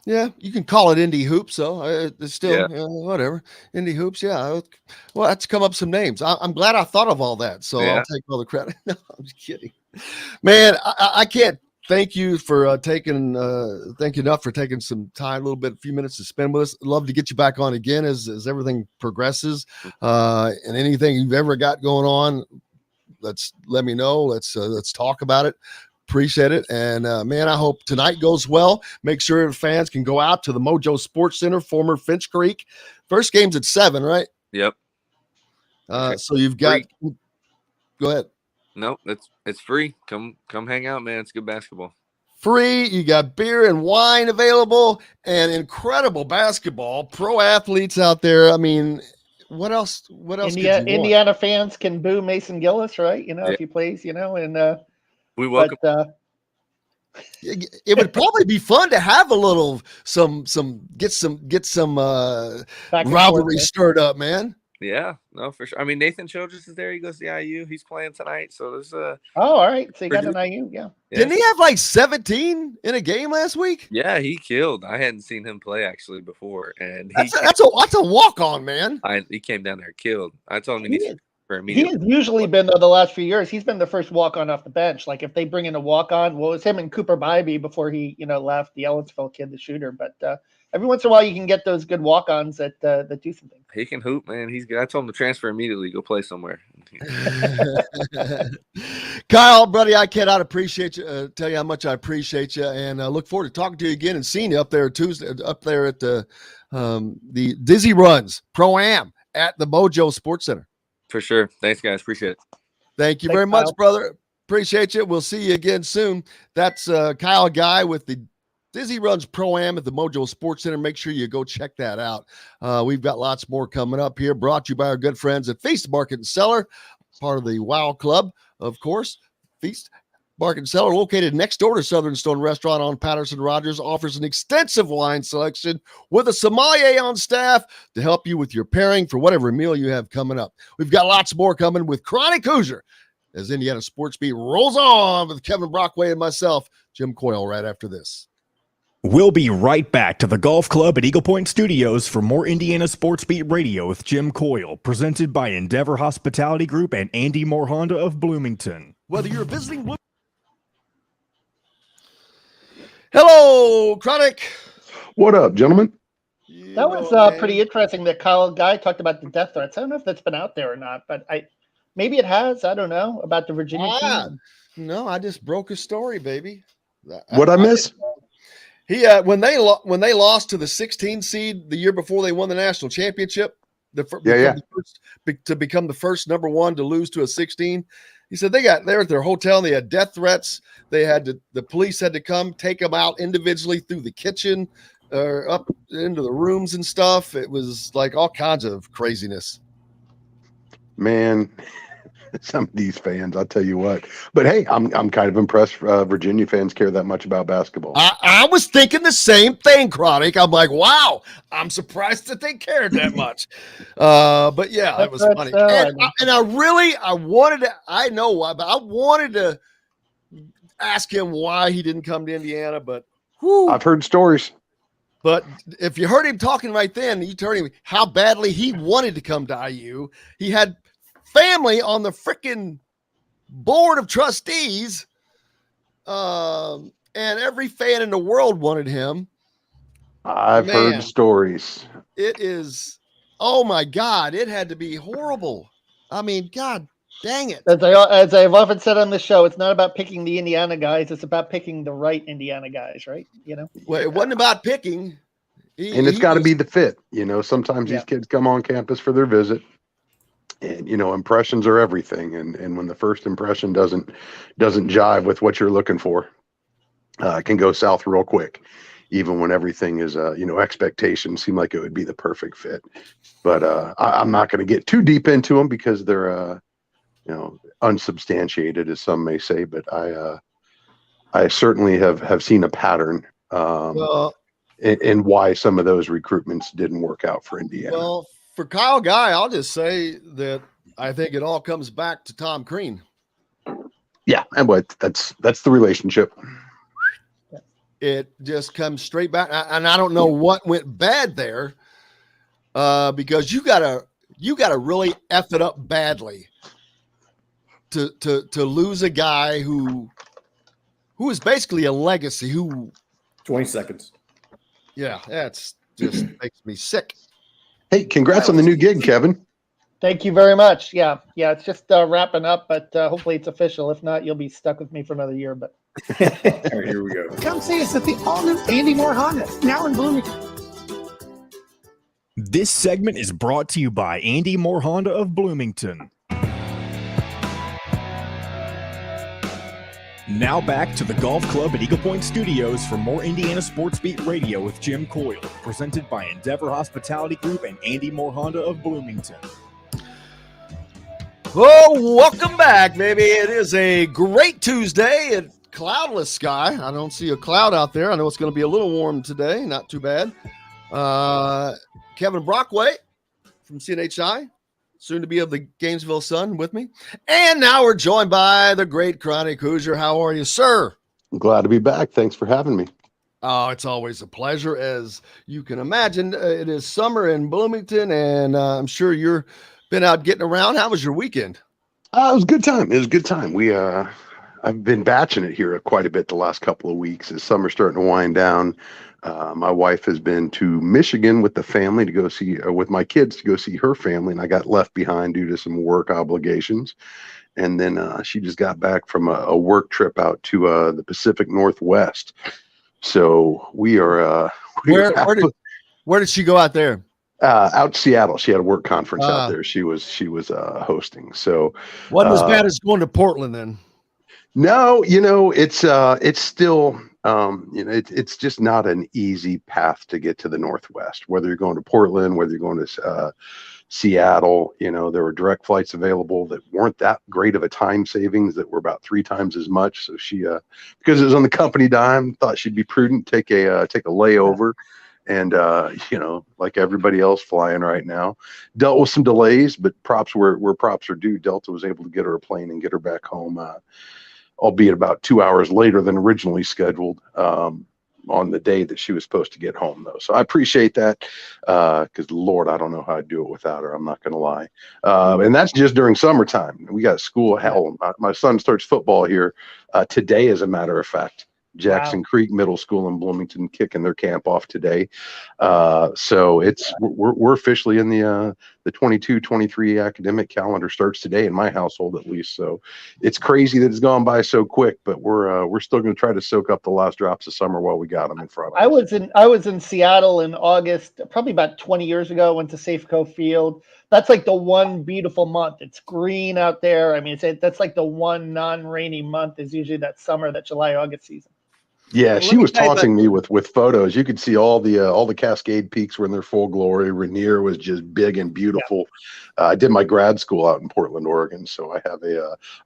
Yeah, you can call it Indy Hoops, though. It's still whatever. Indy Hoops, yeah. Well, that's come up some names. I'm glad I thought of all that, so I'll take all the credit. No, I'm just kidding. Man, I can't thank you for thank you enough for taking some time, a few minutes to spend with us. Love to get you back on again as everything progresses. And anything you've ever got going on, let me know. Let's talk about it. Appreciate it. And man, I hope tonight goes well. Make sure the fans can go out to the Mojo Sports Center, former Finch Creek. First game's at 7, right? Yep. So you've got free. Go ahead. No, it's free. Come hang out, man. It's good basketball. free. You got beer and wine available and incredible basketball. Pro athletes out there. I mean, what else? What else? Indiana fans can boo Mason Gillis, right? If he plays, and we welcome. But, it would probably be fun to have a little get some rivalry stirred up, man. Yeah, no, for sure. I mean, Nathan Childress is there. He goes to the IU. He's playing tonight, so there's all right. So you got an IU, yeah. Didn't he have like 17 in a game last week? Yeah, he killed. I hadn't seen him play actually before, and that's a walk on, man. He came down there killed. I told him he has usually been the last few years. He's been the first walk on off the bench. Like if they bring in a walk on, well, it was him and Cooper Bybee before he left, the Ellisville kid, the shooter. But every once in a while, you can get those good walk ons that do something. He can hoop, man. He's good. I told him to transfer immediately, go play somewhere. Kyle, buddy, I cannot appreciate you. Tell you how much I appreciate you, and look forward to talking to you again and seeing you up there Tuesday, up there at the Dizzy Runs Pro-Am at the Mojo Sports Center. For sure. Thanks, guys. Appreciate it. Thank you very much, brother. Appreciate you. We'll see you again soon. That's Kyle Guy with the Dizzy Runs Pro-Am at the Mojo Sports Center. Make sure you go check that out. We've got lots more coming up here, brought to you by our good friends at Feast Market and Cellar, part of the WOW Club, of course. Feast Market and Cellar, located next door to Southern Stone Restaurant on Patterson Rogers, offers an extensive wine selection with a sommelier on staff to help you with your pairing for whatever meal you have coming up. We've got lots more coming with Chronic Hoosier as Indiana Sports Beat rolls on with Kevin Brockway and myself, Jim Coyle, right after this. We'll be right back to the Golf Club at Eagle Point Studios for more Indiana Sports Beat Radio with Jim Coyle, presented by Endeavor Hospitality Group and Andy Moore Honda of Bloomington. Whether you're visiting... Hello, Chronic. What up, gentlemen? That was pretty interesting that Kyle Guy talked about the death threats. I don't know if that's been out there or not, but maybe it has. I don't know about the Virginia team. No, I just broke a story, baby. What'd I miss? When they lost to the 16 seed the year before they won the national championship, to become the first number one to lose to a 16. He said they were at their hotel and they had death threats. The police had to come take them out individually through the kitchen, up into the rooms and stuff. It was like all kinds of craziness. Man, some of these fans, I'll tell you what. But hey, I'm kind of impressed Virginia fans care that much about basketball. I was thinking the same thing, Chronic. I'm like, wow, I'm surprised that they cared that much. But yeah, that was funny. And I wanted to ask him why he didn't come to Indiana, but I've heard stories. But if you heard him talking right then, you heard him how badly he wanted to come to IU. He had family on the freaking board of trustees, and every fan in the world wanted him. I've heard stories. It is, oh my God, it had to be horrible. I mean, God dang it. As I've often said on the show, it's not about picking the Indiana guys. It's about picking the right Indiana guys, right? Well, it wasn't about picking. And it's got to be the fit. Sometimes these kids come on campus for their visit. And impressions are everything, and when the first impression doesn't jive with what you're looking for, it can go south real quick. Even when everything is, expectations seem like it would be the perfect fit. But I'm not going to get too deep into them because they're, unsubstantiated, as some may say. But I certainly have seen a pattern in why some of those recruitments didn't work out for Indiana. Well, for Kyle Guy, I'll just say that I think it all comes back to Tom Crean. Yeah, and that's the relationship. It just comes straight back, and I don't know what went bad there, because you gotta really F it up badly to lose a guy who is basically a legacy. 20 seconds. Yeah, that's just makes me sick. Hey, congrats on the new gig, Kevin. Thank you very much. Yeah, it's just wrapping up, but hopefully it's official. If not, you'll be stuck with me for another year. But here we go. Come see us at the all-new Andy Moore Honda, now in Bloomington. This segment is brought to you by Andy Moore Honda of Bloomington. Now back to the Golf Club at Eagle Point Studios for more Indiana Sports Beat Radio with Jim Coyle, presented by Endeavor Hospitality Group and Andy Moore Honda of Bloomington. Oh, welcome back, baby. It is a great Tuesday and cloudless sky. I don't see a cloud out there. I know it's going to be a little warm today. Not too bad. Kevin Brockway from CNHI, soon to be of the Gainesville Sun, with me. And now we're joined by the great chronic Hoosier. How are you, sir? I'm glad to be back. Thanks for having me. Oh, it's always a pleasure. As you can imagine, it is summer in Bloomington, and I'm sure you're been out getting around. How was your weekend? It was a good time. It was a good time. I've been batching it here quite a bit the last couple of weeks as summer's starting to wind down. My wife has been to Michigan with the family to go see, with my kids to go see her family, and I got left behind due to some work obligations. And then she just got back from a work trip out to the Pacific Northwest. So we are. Where did she go out there? Out to Seattle. She had a work conference out there. She was hosting. So wasn't as bad as going to Portland then. No, it's still, it's just not an easy path to get to the Northwest, whether you're going to Portland, whether you're going to Seattle. There were direct flights available that weren't that great of a time savings, that were about 3 times as much. So she, because it was on the company dime, thought she'd be prudent, take a layover. And, like everybody else flying right now, dealt with some delays, but props where props are due. Delta was able to get her a plane and get her back home, albeit about 2 hours later than originally scheduled, on the day that she was supposed to get home, though. So I appreciate that, because Lord, I don't know how I'd do it without her. I'm not going to lie. And that's just during summertime. We got school. Hell, my son starts football here today, as a matter of fact. Jackson Creek Middle School in Bloomington kicking their camp off today. So we're officially in the 22-23 academic calendar starts today in my household, at least. So it's crazy that it's gone by so quick, but we're still going to try to soak up the last drops of summer while we got them in front of us. I was in Seattle in August, probably about 20 years ago. Went to Safeco Field. That's like the one beautiful month. It's green out there. I mean, that's like the one non-rainy month is usually that summer, that July, August season. Yeah, she was taunting me with photos. You could see all the Cascade Peaks were in their full glory. Rainier was just big and beautiful. Yeah. I did my grad school out in Portland, Oregon, so I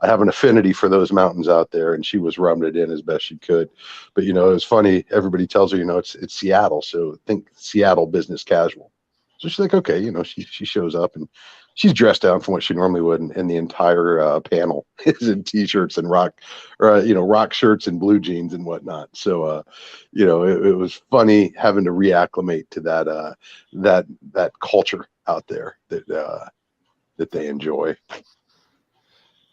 have an affinity for those mountains out there. And she was rubbing it in as best she could. But it was funny. Everybody tells her, it's Seattle, so think Seattle business casual. So she's like, okay, she shows up and she's dressed down from what she normally would, and the entire panel is in t-shirts and rock shirts and blue jeans and whatnot. So, it was funny having to reacclimate to that culture out there that they enjoy.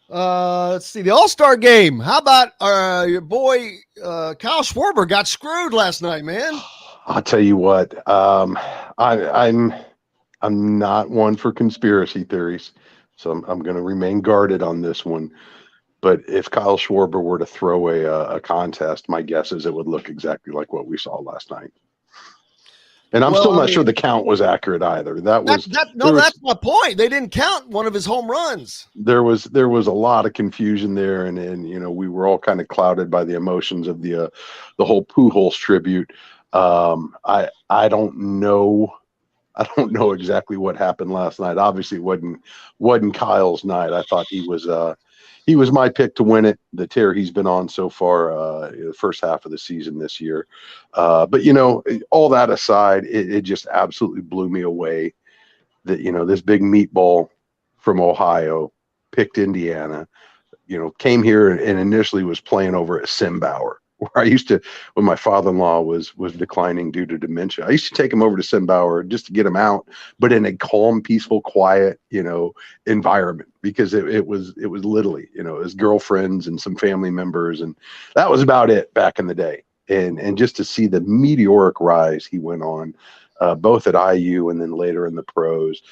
Let's see, the All-Star game. How about your boy Kyle Schwarber got screwed last night, man? I'll tell you what, I'm not one for conspiracy theories, so I'm going to remain guarded on this one. But if Kyle Schwarber were to throw a contest, my guess is it would look exactly like what we saw last night. And I'm still not sure the count was accurate either. That's my point. They didn't count one of his home runs. There was a lot of confusion there, and we were all kind of clouded by the emotions of the whole Pujols tribute. I don't know. I don't know exactly what happened last night. Obviously, it wasn't Kyle's night. I thought he was my pick to win it. The tear he's been on so far, the first half of the season this year. But all that aside, it just absolutely blew me away that this big meatball from Ohio picked Indiana. Came here and initially was playing over at Simbauer, where I used to, when my father-in-law was declining due to dementia, I used to take him over to Simbauer just to get him out, but in a calm, peaceful, quiet, environment, because it was literally, his girlfriends and some family members, and that was about it back in the day. And just to see the meteoric rise he went on, both at IU and then later in the pros,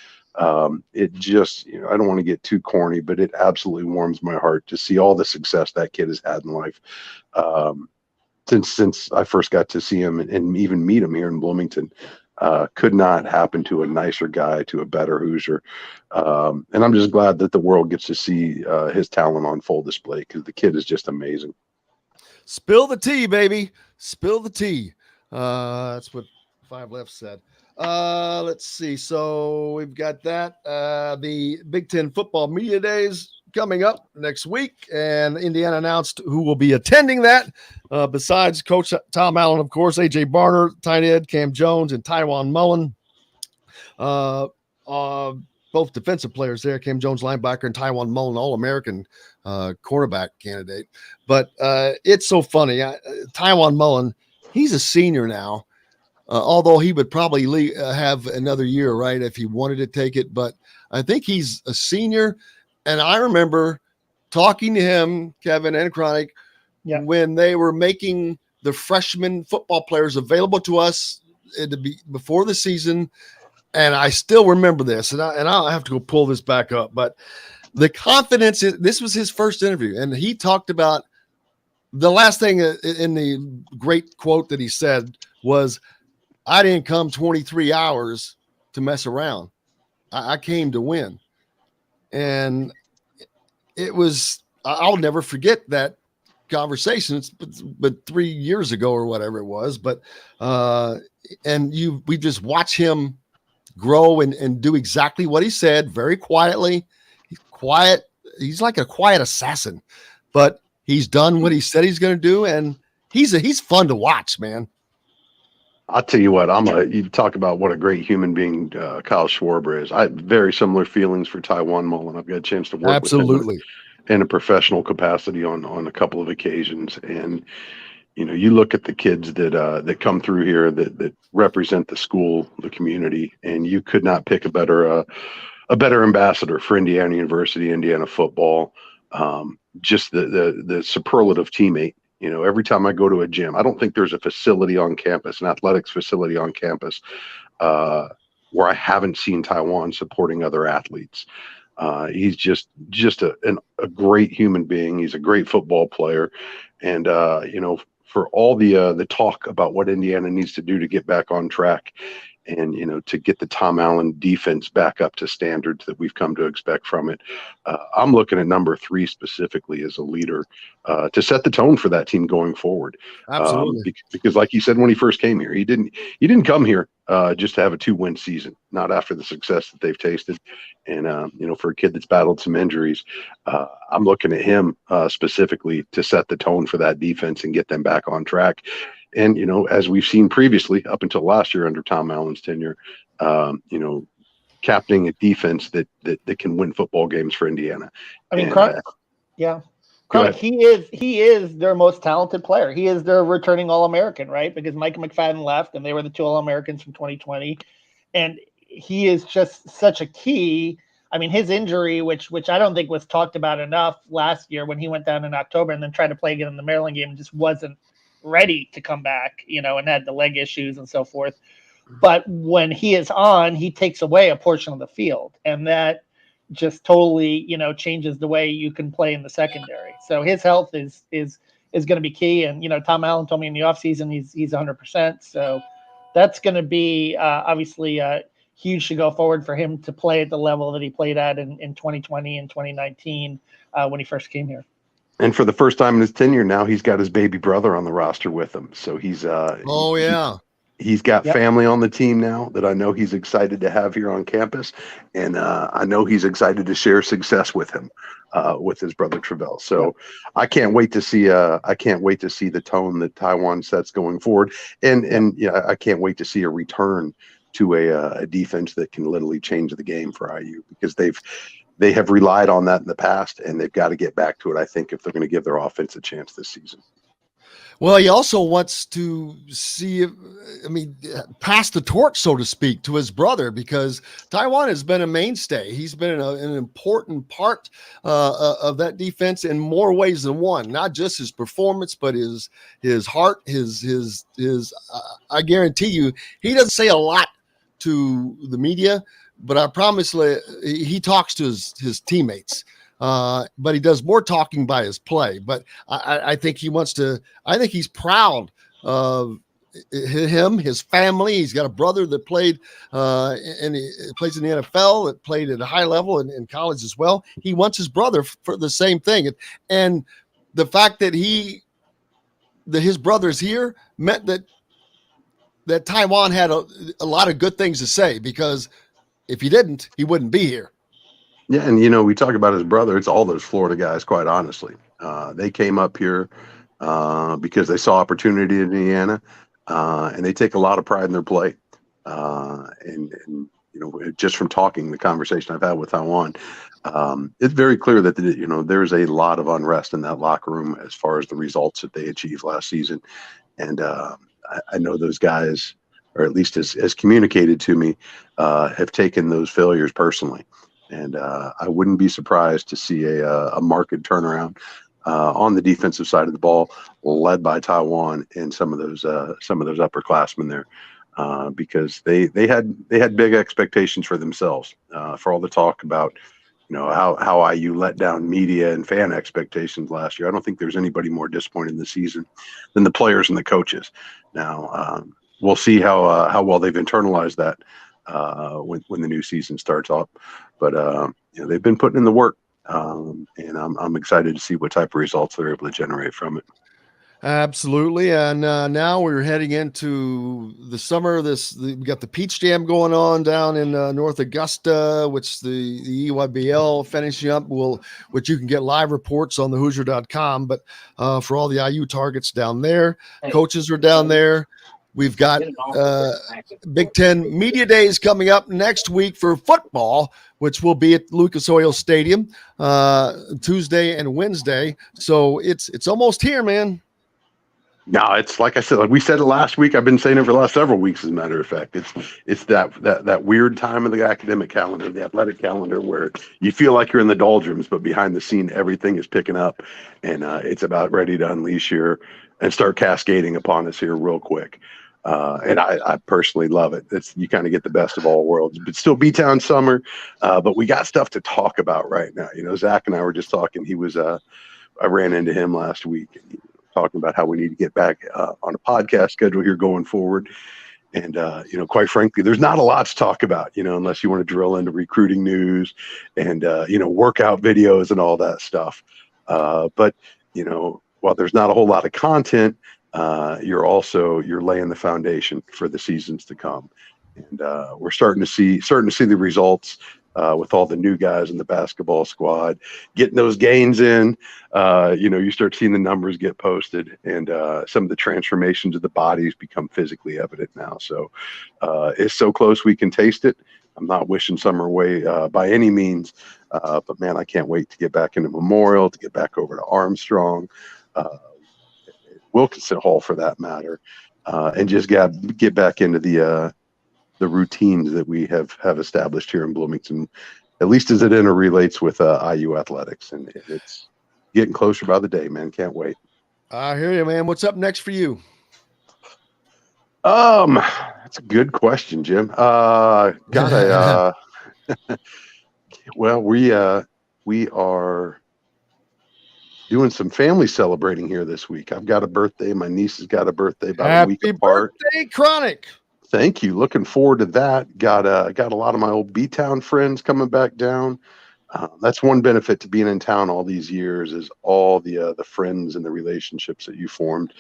it just, I don't want to get too corny, but it absolutely warms my heart to see all the success that kid has had in life. Since I first got to see him and even meet him here in Bloomington, could not happen to a nicer guy, to a better Hoosier. And I'm just glad that the world gets to see his talent on full display, because the kid is just amazing. Spill the tea, baby. Spill the tea. That's what Five Left said. Let's see. So we've got that. The Big Ten football media days coming up next week, and Indiana announced who will be attending that. Besides Coach Tom Allen, of course, AJ Barner, tight end, Cam Jones, and Tywan Mullen. Both defensive players there, Cam Jones, linebacker, and Tywan Mullen, All-American quarterback candidate. But it's so funny. Tywan Mullen, he's a senior now, although he would probably have another year, right, if he wanted to take it. But I think he's a senior. And I remember talking to him, Kevin and Chronic, when they were making the freshman football players available to us before the season. And I still remember this, and I'll have to go pull this back up. But the confidence, this was his first interview, and he talked about the last thing in the great quote that he said was, I didn't come 23 hours to mess around. I came to win. And it was, I'll never forget that conversation, but 3 years ago or whatever it was. But, we just watch him grow and do exactly what he said very quietly. He's quiet. He's like a quiet assassin, but he's done what he said he's going to do. And he's fun to watch, man. I'll tell you what, you talk about what a great human being Kyle Schwarber is. I have very similar feelings for Tywan Mullen. I've got a chance to work with him in a professional capacity on a couple of occasions. And, you look at the kids that come through here that represent the school, the community, and you could not pick a better ambassador for Indiana University, Indiana football. Just the superlative teammate. Every time I go to a gym, I don't think there's a facility on campus, an athletics facility on campus, where I haven't seen Tywan supporting other athletes. He's just a great human being. He's a great football player. And, for all the talk about what Indiana needs to do to get back on track and, to get the Tom Allen defense back up to standards that we've come to expect from it. I'm looking at number 3 specifically as a leader to set the tone for that team going forward. Absolutely. Because like you said, when he first came here, he didn't come here just to have a 2-win season, not after the success that they've tasted. And, for a kid that's battled some injuries, I'm looking at him specifically to set the tone for that defense and get them back on track. And, as we've seen previously, up until last year under Tom Allen's tenure, captaining a defense that can win football games for Indiana. I mean, he is their most talented player. He is their returning All-American, right? Because Micah McFadden left, and they were the 2 All-Americans from 2020. And he is just such a key. I mean, his injury, which I don't think was talked about enough last year when he went down in October and then tried to play again in the Maryland game, just wasn't ready to come back, and had the leg issues and so forth. But when he is on, he takes away a portion of the field, and that just totally, changes the way you can play in the secondary. So his health is going to be key. And, Tom Allen told me in the offseason he's 100%. So that's going to be obviously huge to go forward for him to play at the level that he played at in 2020 and 2019 when he first came here. And for the first time in his tenure now, he's got his baby brother on the roster with him. So he's he's got family on the team now that I know he's excited to have here on campus. And I know he's excited to share success with him, with his brother Travell. So I can't wait to see the tone that Tywan sets going forward. And I can't wait to see a return to a defense that can literally change the game for IU, because they have relied on that in the past, and they've got to get back to it, I think, if they're going to give their offense a chance this season. Well, he also wants to pass the torch, so to speak, to his brother, because Tywan has been a mainstay. He's been an important part of that defense in more ways than one. Not just his performance, but his heart, his. I guarantee you, he doesn't say a lot to the media, but I promise he talks to his teammates. But he does more talking by his play. But I think he wants to. I think he's proud of him, his family. He's got a brother that played and he plays in the NFL, that played at a high level in college as well. He wants his brother for the same thing, and the fact that he that his brother's here meant that Taiwan had a lot of good things to say, because if he didn't, he wouldn't be here. Yeah, and we talk about his brother. It's all those Florida guys, quite honestly. They came up here because they saw opportunity in Indiana, and they take a lot of pride in their play. And just from talking, the conversation I've had with Taiwan, it's very clear that there's a lot of unrest in that locker room as far as the results that they achieved last season. And I know those guys, or at least as communicated to me, have taken those failures personally. And I wouldn't be surprised to see a marked turnaround on the defensive side of the ball, led by Taiwan and some of those upperclassmen there, because they had big expectations for themselves. For all the talk about how IU let down media and fan expectations last year, I don't think there's anybody more disappointed in the season than the players and the coaches. Now we'll see how well they've internalized that when the new season starts off. But they've been putting in the work, and I'm excited to see what type of results they're able to generate from it. Absolutely. And now we're heading into the summer. We got the Peach Jam going on down in North Augusta, which the EYBL finishing up, which you can get live reports on the Hoosier.com. But for all the IU targets down there, coaches are down there. We've got Big Ten Media Days coming up next week for football, which will be at Lucas Oil Stadium Tuesday and Wednesday. So it's almost here, man. No, it's like I said, like we said it last week. I've been saying it for the last several weeks, as a matter of fact. It's that weird time of the academic calendar, the athletic calendar, where you feel like you're in the doldrums, but behind the scene, everything is picking up, and it's about ready to unleash here and start cascading upon us here real quick. And I personally love it. You kind of get the best of all worlds, but still B-Town summer. But we got stuff to talk about right now. Zach and I were just talking. I ran into him last week, and talking about how we need to get back on a podcast schedule here going forward. And, quite frankly, there's not a lot to talk about, unless you want to drill into recruiting news and, workout videos and all that stuff. But while there's not a whole lot of content, you're laying the foundation for the seasons to come. And we're starting to see the results with all the new guys in the basketball squad, getting those gains in. You start seeing the numbers get posted, and some of the transformations of the bodies become physically evident now. So it's so close we can taste it. I'm not wishing summer away by any means, but man, I can't wait to get back into Memorial, to get back over to Armstrong, Wilkinson Hall for that matter, and just get back into the routines that we have established here in Bloomington, at least as it interrelates with IU athletics. And it's getting closer by the day, man. Can't wait. I hear you, man. What's up next for you? That's a good question, Jim. Well, we are doing some family celebrating here this week. I've got a birthday. My niece has got a birthday about a week apart. Happy birthday, Chronic. Thank you. Looking forward to that. Got a lot of my old B-Town friends coming back down. That's one benefit to being in town all these years, is all the friends and the relationships that you formed.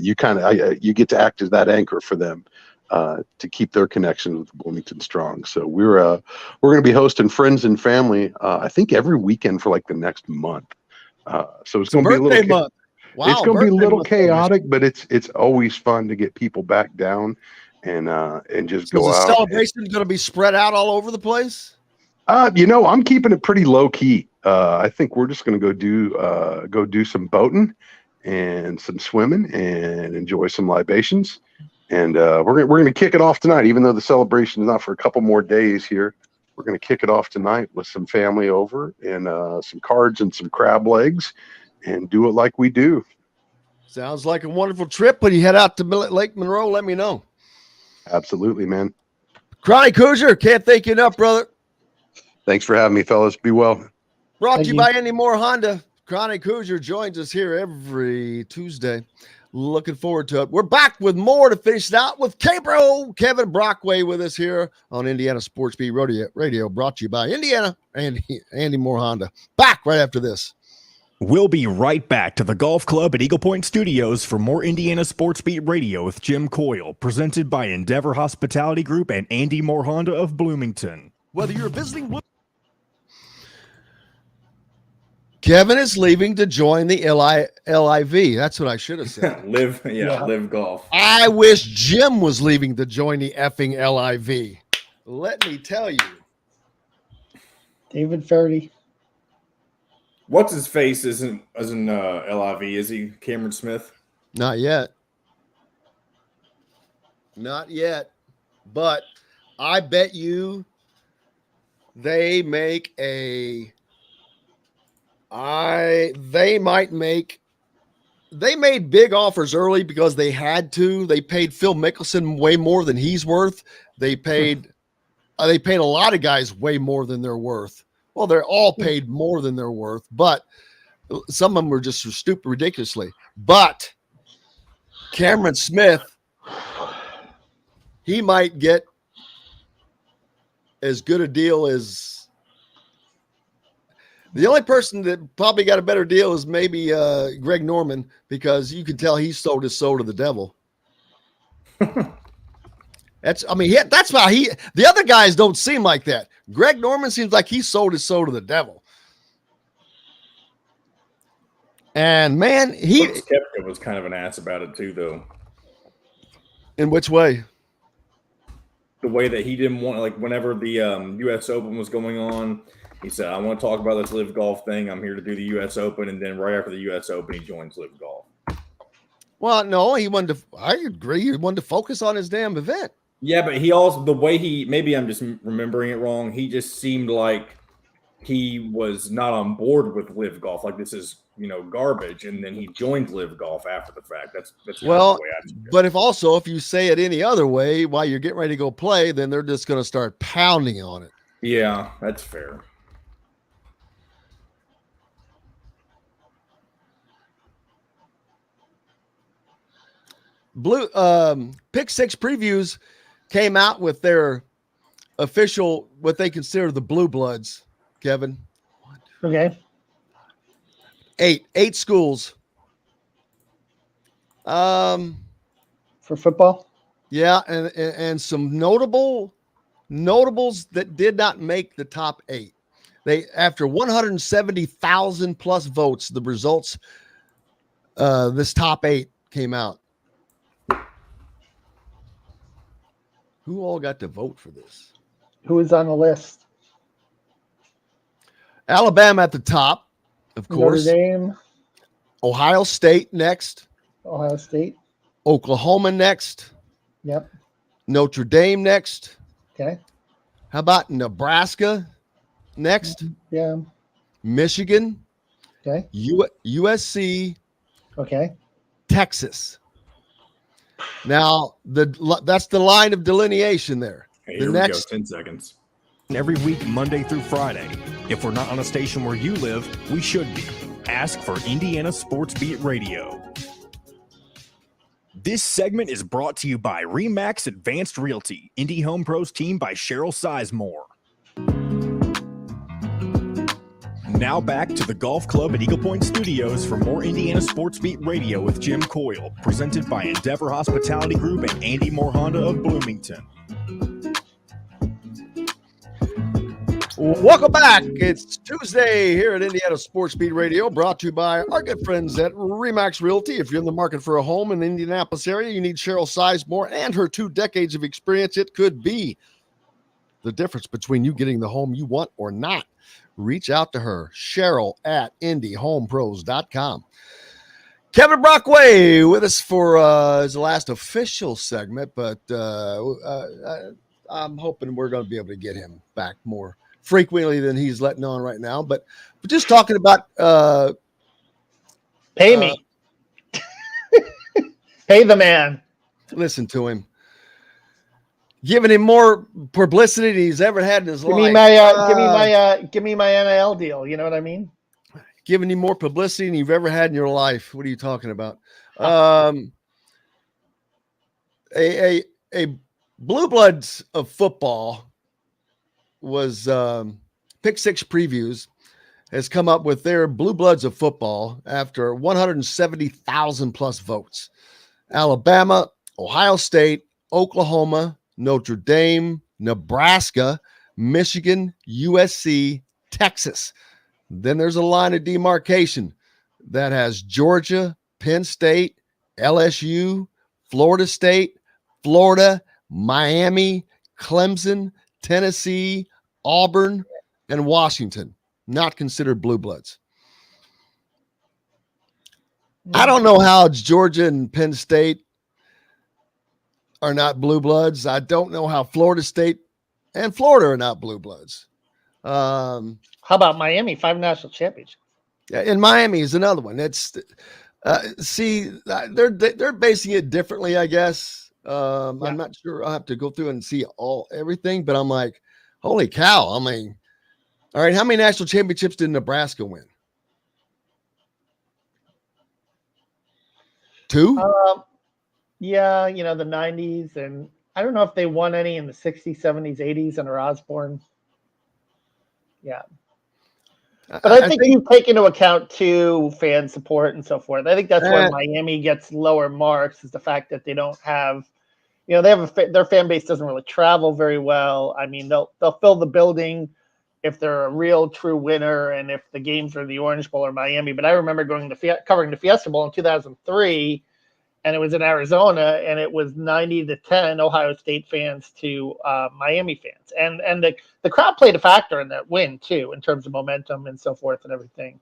You get to act as that anchor for them to keep their connection with Bloomington strong. So we're going to be hosting friends and family. I think every weekend for like the next month. So it's going to be a little month. Wow, it's going to be a little chaotic, but it's always fun to get people back down and just go out. Is the celebration going to be spread out all over the place? I'm keeping it pretty low key. I think we're just going to go do some boating and some swimming and enjoy some libations. And we're going to kick it off tonight, even though the celebration is not for a couple more days here. We're going to kick it off tonight with some family over and some cards and some crab legs, and do it like we do. Sounds like a wonderful trip. When you head out to Lake Monroe, let me know. Absolutely, man. Chronic Hoosier, can't thank you enough, brother. Thanks for having me, fellas. Be well. Brought to you by Andy Moore Honda. Chronic Hoosier joins us here every Tuesday. Looking forward to it. We're back with more to finish it out with K-Bro Kevin Brockway with us here on Indiana Sports Beat Radio, brought to you by Indiana Andy Moore Honda. Back right after this. We'll be right back to the Golf Club at Eagle Point Studios for more Indiana Sports Beat Radio with Jim Coyle, presented by Endeavor Hospitality Group and Andy Moore Honda of Bloomington. Whether you're visiting, Kevin is leaving to join the LIV. That's what I should have said. Live golf. I wish Jim was leaving to join the effing LIV. Let me tell you. David Ferdy. What's his face isn't LIV, is he? Cameron Smith? Not yet. Not yet. But I bet you they make they made big offers early because they had to. They paid Phil Mickelson way more than he's worth. They paid a lot of guys way more than they're worth. Well, they're all paid more than they're worth, but some of them were just stupid ridiculously. But Cameron Smith, he might get as good a deal as the only person that probably got a better deal is maybe Greg Norman, because you can tell he sold his soul to the devil. That's how the other guys don't seem like that. Greg Norman seems like he sold his soul to the devil. And man, Koepka was kind of an ass about it too, though. In which way? The way that he didn't want, like, whenever the U.S. Open was going on, he said, "I want to talk about this Live Golf thing. I'm here to do the U.S. Open," and then right after the U.S. Open, he joins Live Golf. Well, no, I agree. He wanted to focus on his damn event. Yeah, but he also, the way maybe I'm just remembering it wrong. He just seemed like he was not on board with Live Golf. Like, this is, garbage. And then he joined Live Golf after the fact. That's well, the way I see it. But if you say it any other way while you're getting ready to go play, then they're just going to start pounding on it. Yeah, that's fair. Pick Six Previews came out with their official, what they consider the Blue Bloods, Kevin. Okay. Eight schools. For football? Yeah, and some notables that did not make the top 8. They, after 170,000 plus votes, the results, this top 8 came out. Who all got to vote for this? Who is on the list? Alabama at the top, of course. Notre Dame. Ohio State next. Ohio State. Oklahoma next. Yep. Notre Dame next. Okay. How about Nebraska next? Yeah. Michigan. Okay. USC. Okay. Texas. Now, that's the line of delineation there. Hey, the here next we go, 10 seconds. Every week, Monday through Friday. If we're not on a station where you live, we should be. Ask for Indiana Sports Beat Radio. This segment is brought to you by Remax Advanced Realty, Indy Home Pros team by Cheryl Sizemore. Now back to the Golf Club at Eagle Point Studios for more Indiana Sports Beat Radio with Jim Coyle, presented by Endeavor Hospitality Group and Andy Moore Honda of Bloomington. Welcome back. It's Tuesday here at Indiana Sports Beat Radio, brought to you by our good friends at Remax Realty. If you're in the market for a home in the Indianapolis area, you need Cheryl Sizemore and her 2 decades of experience. It could be the difference between you getting the home you want or not. Reach out to her, Cheryl at IndyHomePros.com. Kevin Brockway with us for his last official segment, but I'm hoping we're going to be able to get him back more frequently than he's letting on right now. But we're just talking about pay me. Pay the man. Listen to him. Giving him more publicity than he's ever had in his life. Give me my NIL deal. You know what I mean? Giving you more publicity than you've ever had in your life. What are you talking about? A Blue Bloods of football was Pick Six Previews has come up with their Blue Bloods of football after 170,000 plus votes. Alabama, Ohio State, Oklahoma, Notre Dame, Nebraska, Michigan, USC, Texas. Then there's a line of demarcation that has Georgia, Penn State, LSU, Florida State, Florida, Miami, Clemson, Tennessee, Auburn, and Washington, not considered blue bloods. I don't know how Georgia and Penn State are not blue bloods. I don't know how Florida State and Florida are not blue bloods. How about Miami? 5 national championships. And Miami is another one. It's they're basing it differently, I guess. I'm not sure. I'll have to go through and see everything, but I'm like, holy cow. I mean, all right, how many national championships did Nebraska win? 2? Yeah, the 90s, and I don't know if they won any in the 60s, 70s, 80s under Osborne. Yeah. But I think you take into account too fan support and so forth. I think that's where Miami gets lower marks, is the fact that they don't have, they have their fan base doesn't really travel very well. I mean, they'll fill the building if they're a real true winner and if the games are the Orange Bowl or Miami. But I remember covering the Fiesta Bowl in 2003, and it was in Arizona, and it was 90-10 Ohio State fans to Miami fans. And the crowd played a factor in that win, too, in terms of momentum and so forth and everything.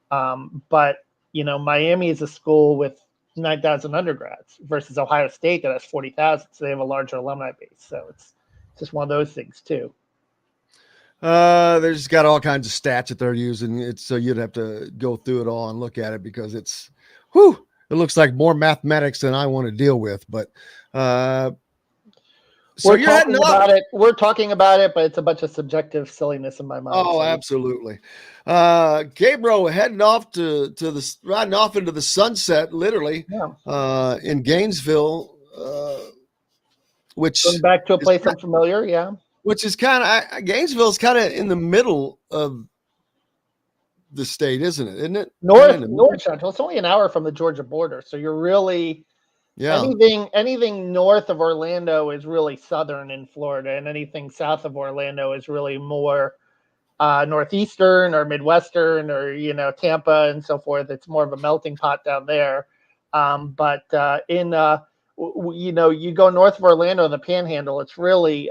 But, Miami is a school with 9,000 undergrads versus Ohio State that has 40,000. So they have a larger alumni base. So it's just one of those things, too. They just got all kinds of stats that they're using. So you'd have to go through it all and look at it because it looks like more mathematics than I want to deal with. But so we're talking about it. We're talking about it, but it's a bunch of subjective silliness in my mind. Oh, absolutely. Gabriel heading off riding off into the sunset, literally, in Gainesville, which going back to a place unfamiliar, yeah. Which is Gainesville is kind of in the middle of the state, isn't it? Isn't it? North Central. It's only an hour from the Georgia border, so you're really anything north of Orlando is really southern in Florida, and anything south of Orlando is really more northeastern or midwestern or Tampa and so forth. It's more of a melting pot down there. But you go north of Orlando, the Panhandle, it's really,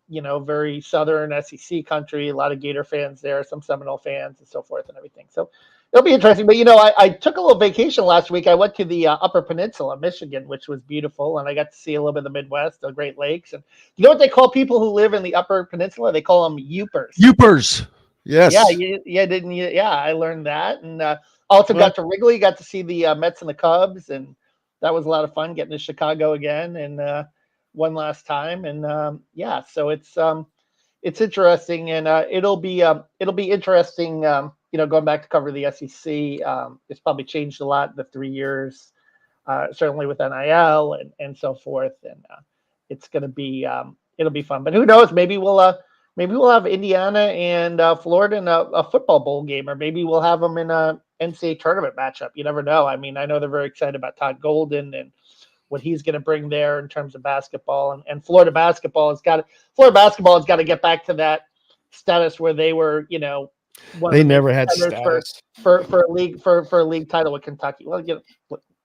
very southern SEC country, a lot of Gator fans there, some Seminole fans and so forth and everything. So it'll be interesting. But, I took a little vacation last week. I went to the Upper Peninsula, Michigan, which was beautiful. And I got to see a little bit of the Midwest, the Great Lakes. And you know what they call people who live in the Upper Peninsula? They call them Yoopers. Yoopers. Yes. Yeah. Didn't you? Yeah, I learned that. And also got to Wrigley, got to see the Mets and the Cubs. And that was a lot of fun getting to Chicago again and one last time. And so it's interesting, and it'll be interesting. Going back to cover the SEC, it's probably changed a lot in the 3 years, certainly with NIL and so forth. And it's going to be it'll be fun. But who knows? Maybe we'll have Indiana and Florida in a football bowl game, or maybe we'll have them in a NCAA tournament matchup. You never know. I mean, I know they're very excited about Todd Golden and what he's going to bring there in terms of basketball, and Florida basketball has got to get back to that status where they were, they never had status for a league title with Kentucky. Well,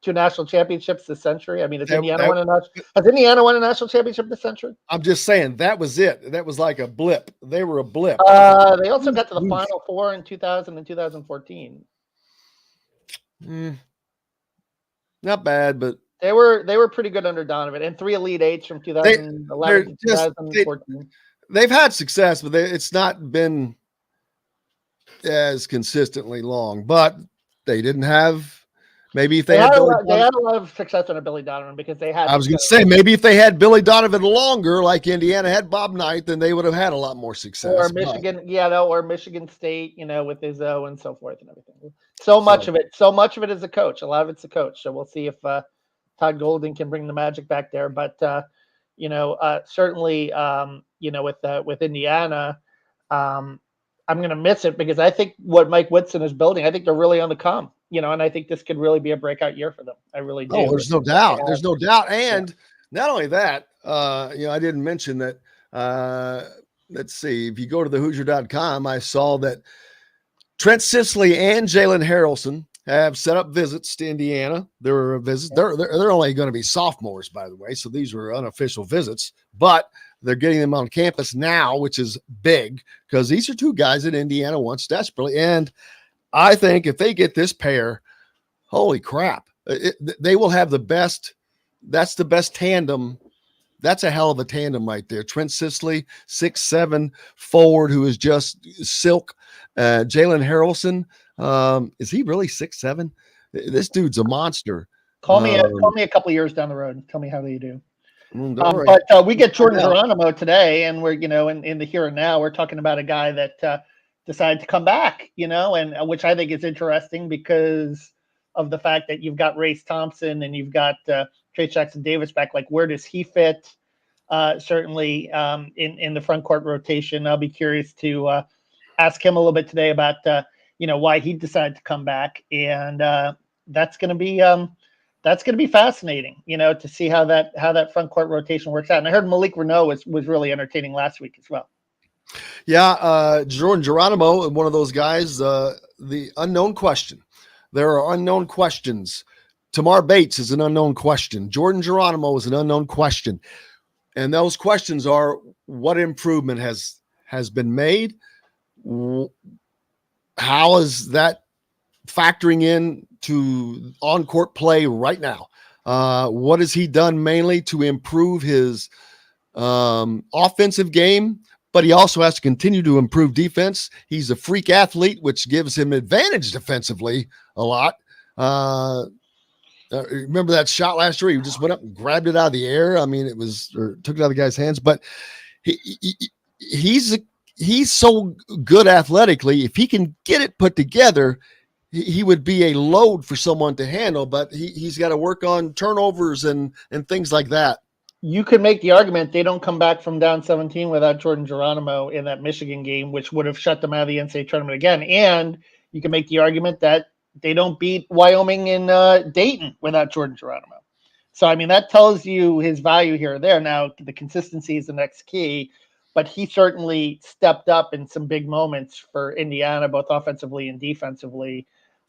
2 national championships this century. I mean, has Indiana won a national championship this century? I'm just saying that was it. That was like a blip. They were a blip. They also got to the Final Four in 2000 and 2014. Not bad, but they were pretty good under Donovan, and 3 Elite Eights from 2011 to 2014. They've had success, but it's not been as consistently long. But they didn't have. Maybe if they had a lot of success under Billy Donovan because they had. I was going to say maybe if they had Billy Donovan longer, like Indiana had Bob Knight, then they would have had a lot more success. Or Michigan, or Michigan State, with Izzo and so forth and everything. So much of it is a coach. A lot of it's a coach. So we'll see if Todd Golden can bring the magic back there. But certainly, with Indiana, I'm going to miss it because I think what Mike Whitson is building, I think they're really on the come, and I think this could really be a breakout year for them. I really do. Oh, there's no doubt. There's no doubt. And not only that, I didn't mention that. Let's see. If you go to the Hoosier.com, I saw that Trent Sisley and Jalen Harrelson have set up visits to Indiana. They're only going to be sophomores, by the way, so these were unofficial visits, but they're getting them on campus now, which is big because these are two guys that Indiana wants desperately. And I think if they get this pair, holy crap, they will have the best. That's the best tandem. That's a hell of a tandem right there. Trent Sisley, 6'7" forward who is just silk. Jalen Harrelson, is he really 6'7"? This dude's a monster. Call me a couple years down the road and tell me how they do. Right. But we get Jordan Geronimo today, and we're in the here and now. We're talking about a guy that decided to come back, and which I think is interesting because of the fact that you've got Race Thompson and you've got Trey Jackson Davis back. Like, where does he fit? Certainly in the front court rotation. I'll be curious to ask him a little bit today about why he decided to come back, and that's going to be fascinating, to see how that front court rotation works out. And I heard Malik Renault was really entertaining last week as well. Yeah, Jordan Geronimo, one of those guys. The unknown question. There are unknown questions. Tamar Bates is an unknown question. Jordan Geronimo is an unknown question. And those questions are, what improvement has been made? How is that factoring in to on-court play right now? What has he done mainly to improve his offensive game? But he also has to continue to improve defense. He's a freak athlete, which gives him advantage defensively a lot. Remember that shot last year? He just went up and grabbed it out of the air. I mean, took it out of the guy's hands. But he's so good athletically. If he can get it put together, he would be a load for someone to handle. But he's got to work on turnovers and things like that. You could make the argument they don't come back from down 17 without Jordan Geronimo in that Michigan game, which would have shut them out of the NCAA tournament again. And you can make the argument that they don't beat Wyoming and Dayton without Jordan Geronimo. So, I mean, that tells you his value here or there. Now, the consistency is the next key, but he certainly stepped up in some big moments for Indiana, both offensively and defensively.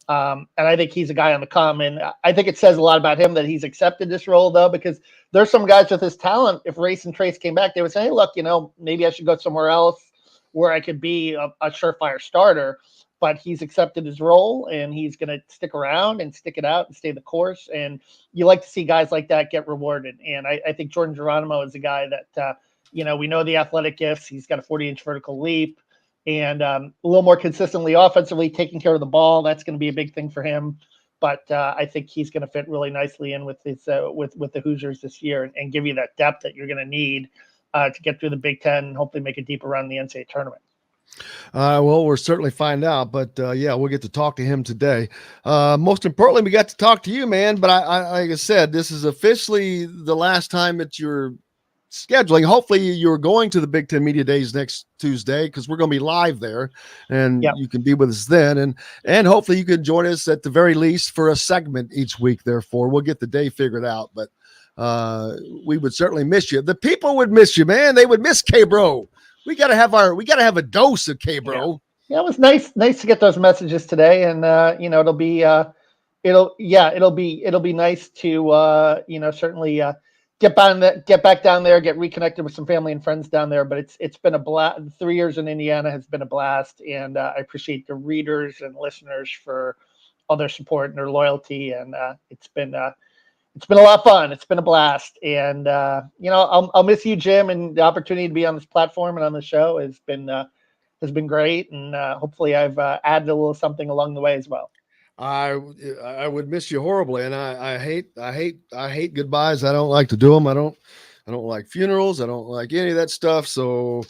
And I think he's a guy on the come. And I think it says a lot about him that he's accepted this role, though, because there's some guys with his talent. If Race and Trace came back, they would say, hey, look, maybe I should go somewhere else where I could be a surefire starter. But he's accepted his role, and he's going to stick around and stick it out and stay the course. And you like to see guys like that get rewarded. And I think Jordan Geronimo is a guy that, we know the athletic gifts. He's got a 40-inch vertical leap and a little more consistently offensively taking care of the ball. That's going to be a big thing for him. But I think he's going to fit really nicely in with his with the Hoosiers this year and give you that depth that you're going to need to get through the Big Ten and hopefully make a deeper run in the NCAA tournament. Well, we'll certainly find out, but we'll get to talk to him today. Most importantly, we got to talk to you, man. But I like I said, this is officially the last time that you're scheduling. Hopefully you're going to the Big Ten Media Days next Tuesday, because we're going to be live there, and you can be with us then. And hopefully you can join us at the very least for a segment each week. Therefore, we'll get the day figured out, but we would certainly miss you. The people would miss you, man. They would miss K-Bro. We gotta have a dose of K-Bro. Yeah, it was nice to get those messages today, and it'll be nice to certainly get back down there, get reconnected with some family and friends down there. But it's been a blast. 3 years in Indiana has been a blast, and I appreciate the readers and listeners for all their support and their loyalty, and it's been a lot of fun. It's been a blast. And, I'll miss you, Jim, and the opportunity to be on this platform and on the show has been great. And hopefully I've added a little something along the way as well. I would miss you horribly. And I hate goodbyes. I don't like to do them. I don't like funerals. I don't like any of that stuff. So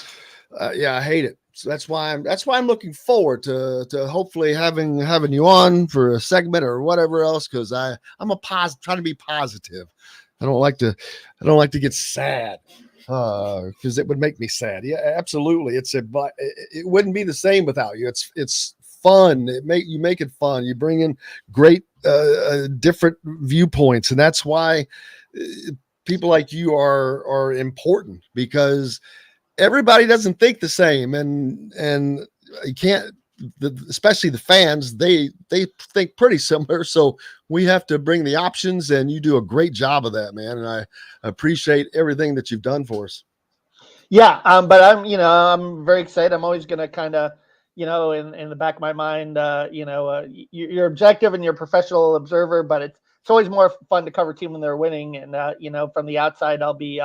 I hate it. So that's why I'm looking forward to hopefully having you on for a segment or whatever else, because I'm trying to be positive. I don't like to get sad. because it would make me sad. Yeah, absolutely. It wouldn't be the same without you. It's fun. You make it fun. You bring in great different viewpoints, and that's why people like you are important, because everybody doesn't think the same, and you can't. Especially the fans, they think pretty similar. So we have to bring the options, and you do a great job of that, man. And I appreciate everything that you've done for us. Yeah, but I'm very excited. I'm always going to kind of, in the back of my mind, you're objective and you're a professional observer, but it's always more fun to cover a team when they're winning. And from the outside, I'll be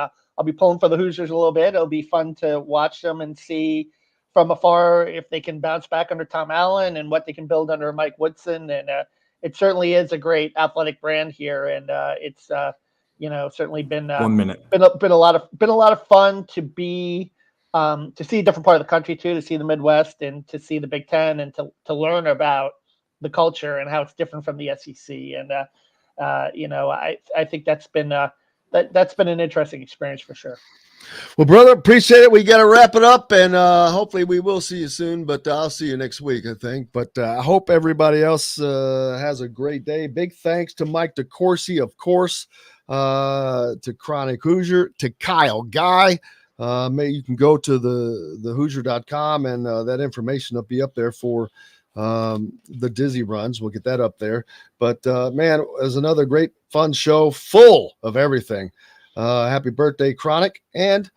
pulling for the Hoosiers a little bit. It'll be fun to watch them and see from afar if they can bounce back under Tom Allen and what they can build under Mike Woodson. And it certainly is a great athletic brand here, and it's certainly been 1 minute. been a lot of fun to be to see a different part of the country too, to see the Midwest and to see the Big Ten, and to learn about the culture and how it's different from the SEC. And I think that's been an interesting experience for sure. Well, brother, appreciate it. We got to wrap it up, and hopefully we will see you soon, but I'll see you next week, I think. But I hope everybody else has a great day. Big thanks to Mike DeCourcy, of course, to Chronic Hoosier, to Kyle Guy. You can go to the Hoosier.com, and that information will be up there for the Dizzy runs. We'll get that up there. But, man, it was another great, fun show full of everything. Happy birthday, Chronic. And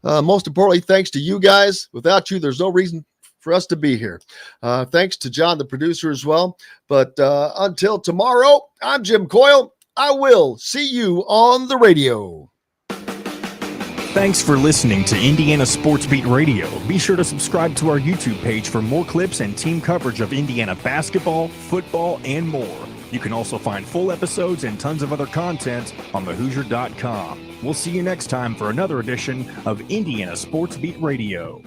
most importantly, thanks to you guys. Without you, there's no reason for us to be here. Thanks to John, the producer, as well. But until tomorrow, I'm Jim Coyle. I will see you on the radio. Thanks for listening to Indiana Sports Beat Radio. Be sure to subscribe to our YouTube page for more clips and team coverage of Indiana basketball, football, and more. You can also find full episodes and tons of other content on thehoosier.com. We'll see you next time for another edition of Indiana Sports Beat Radio.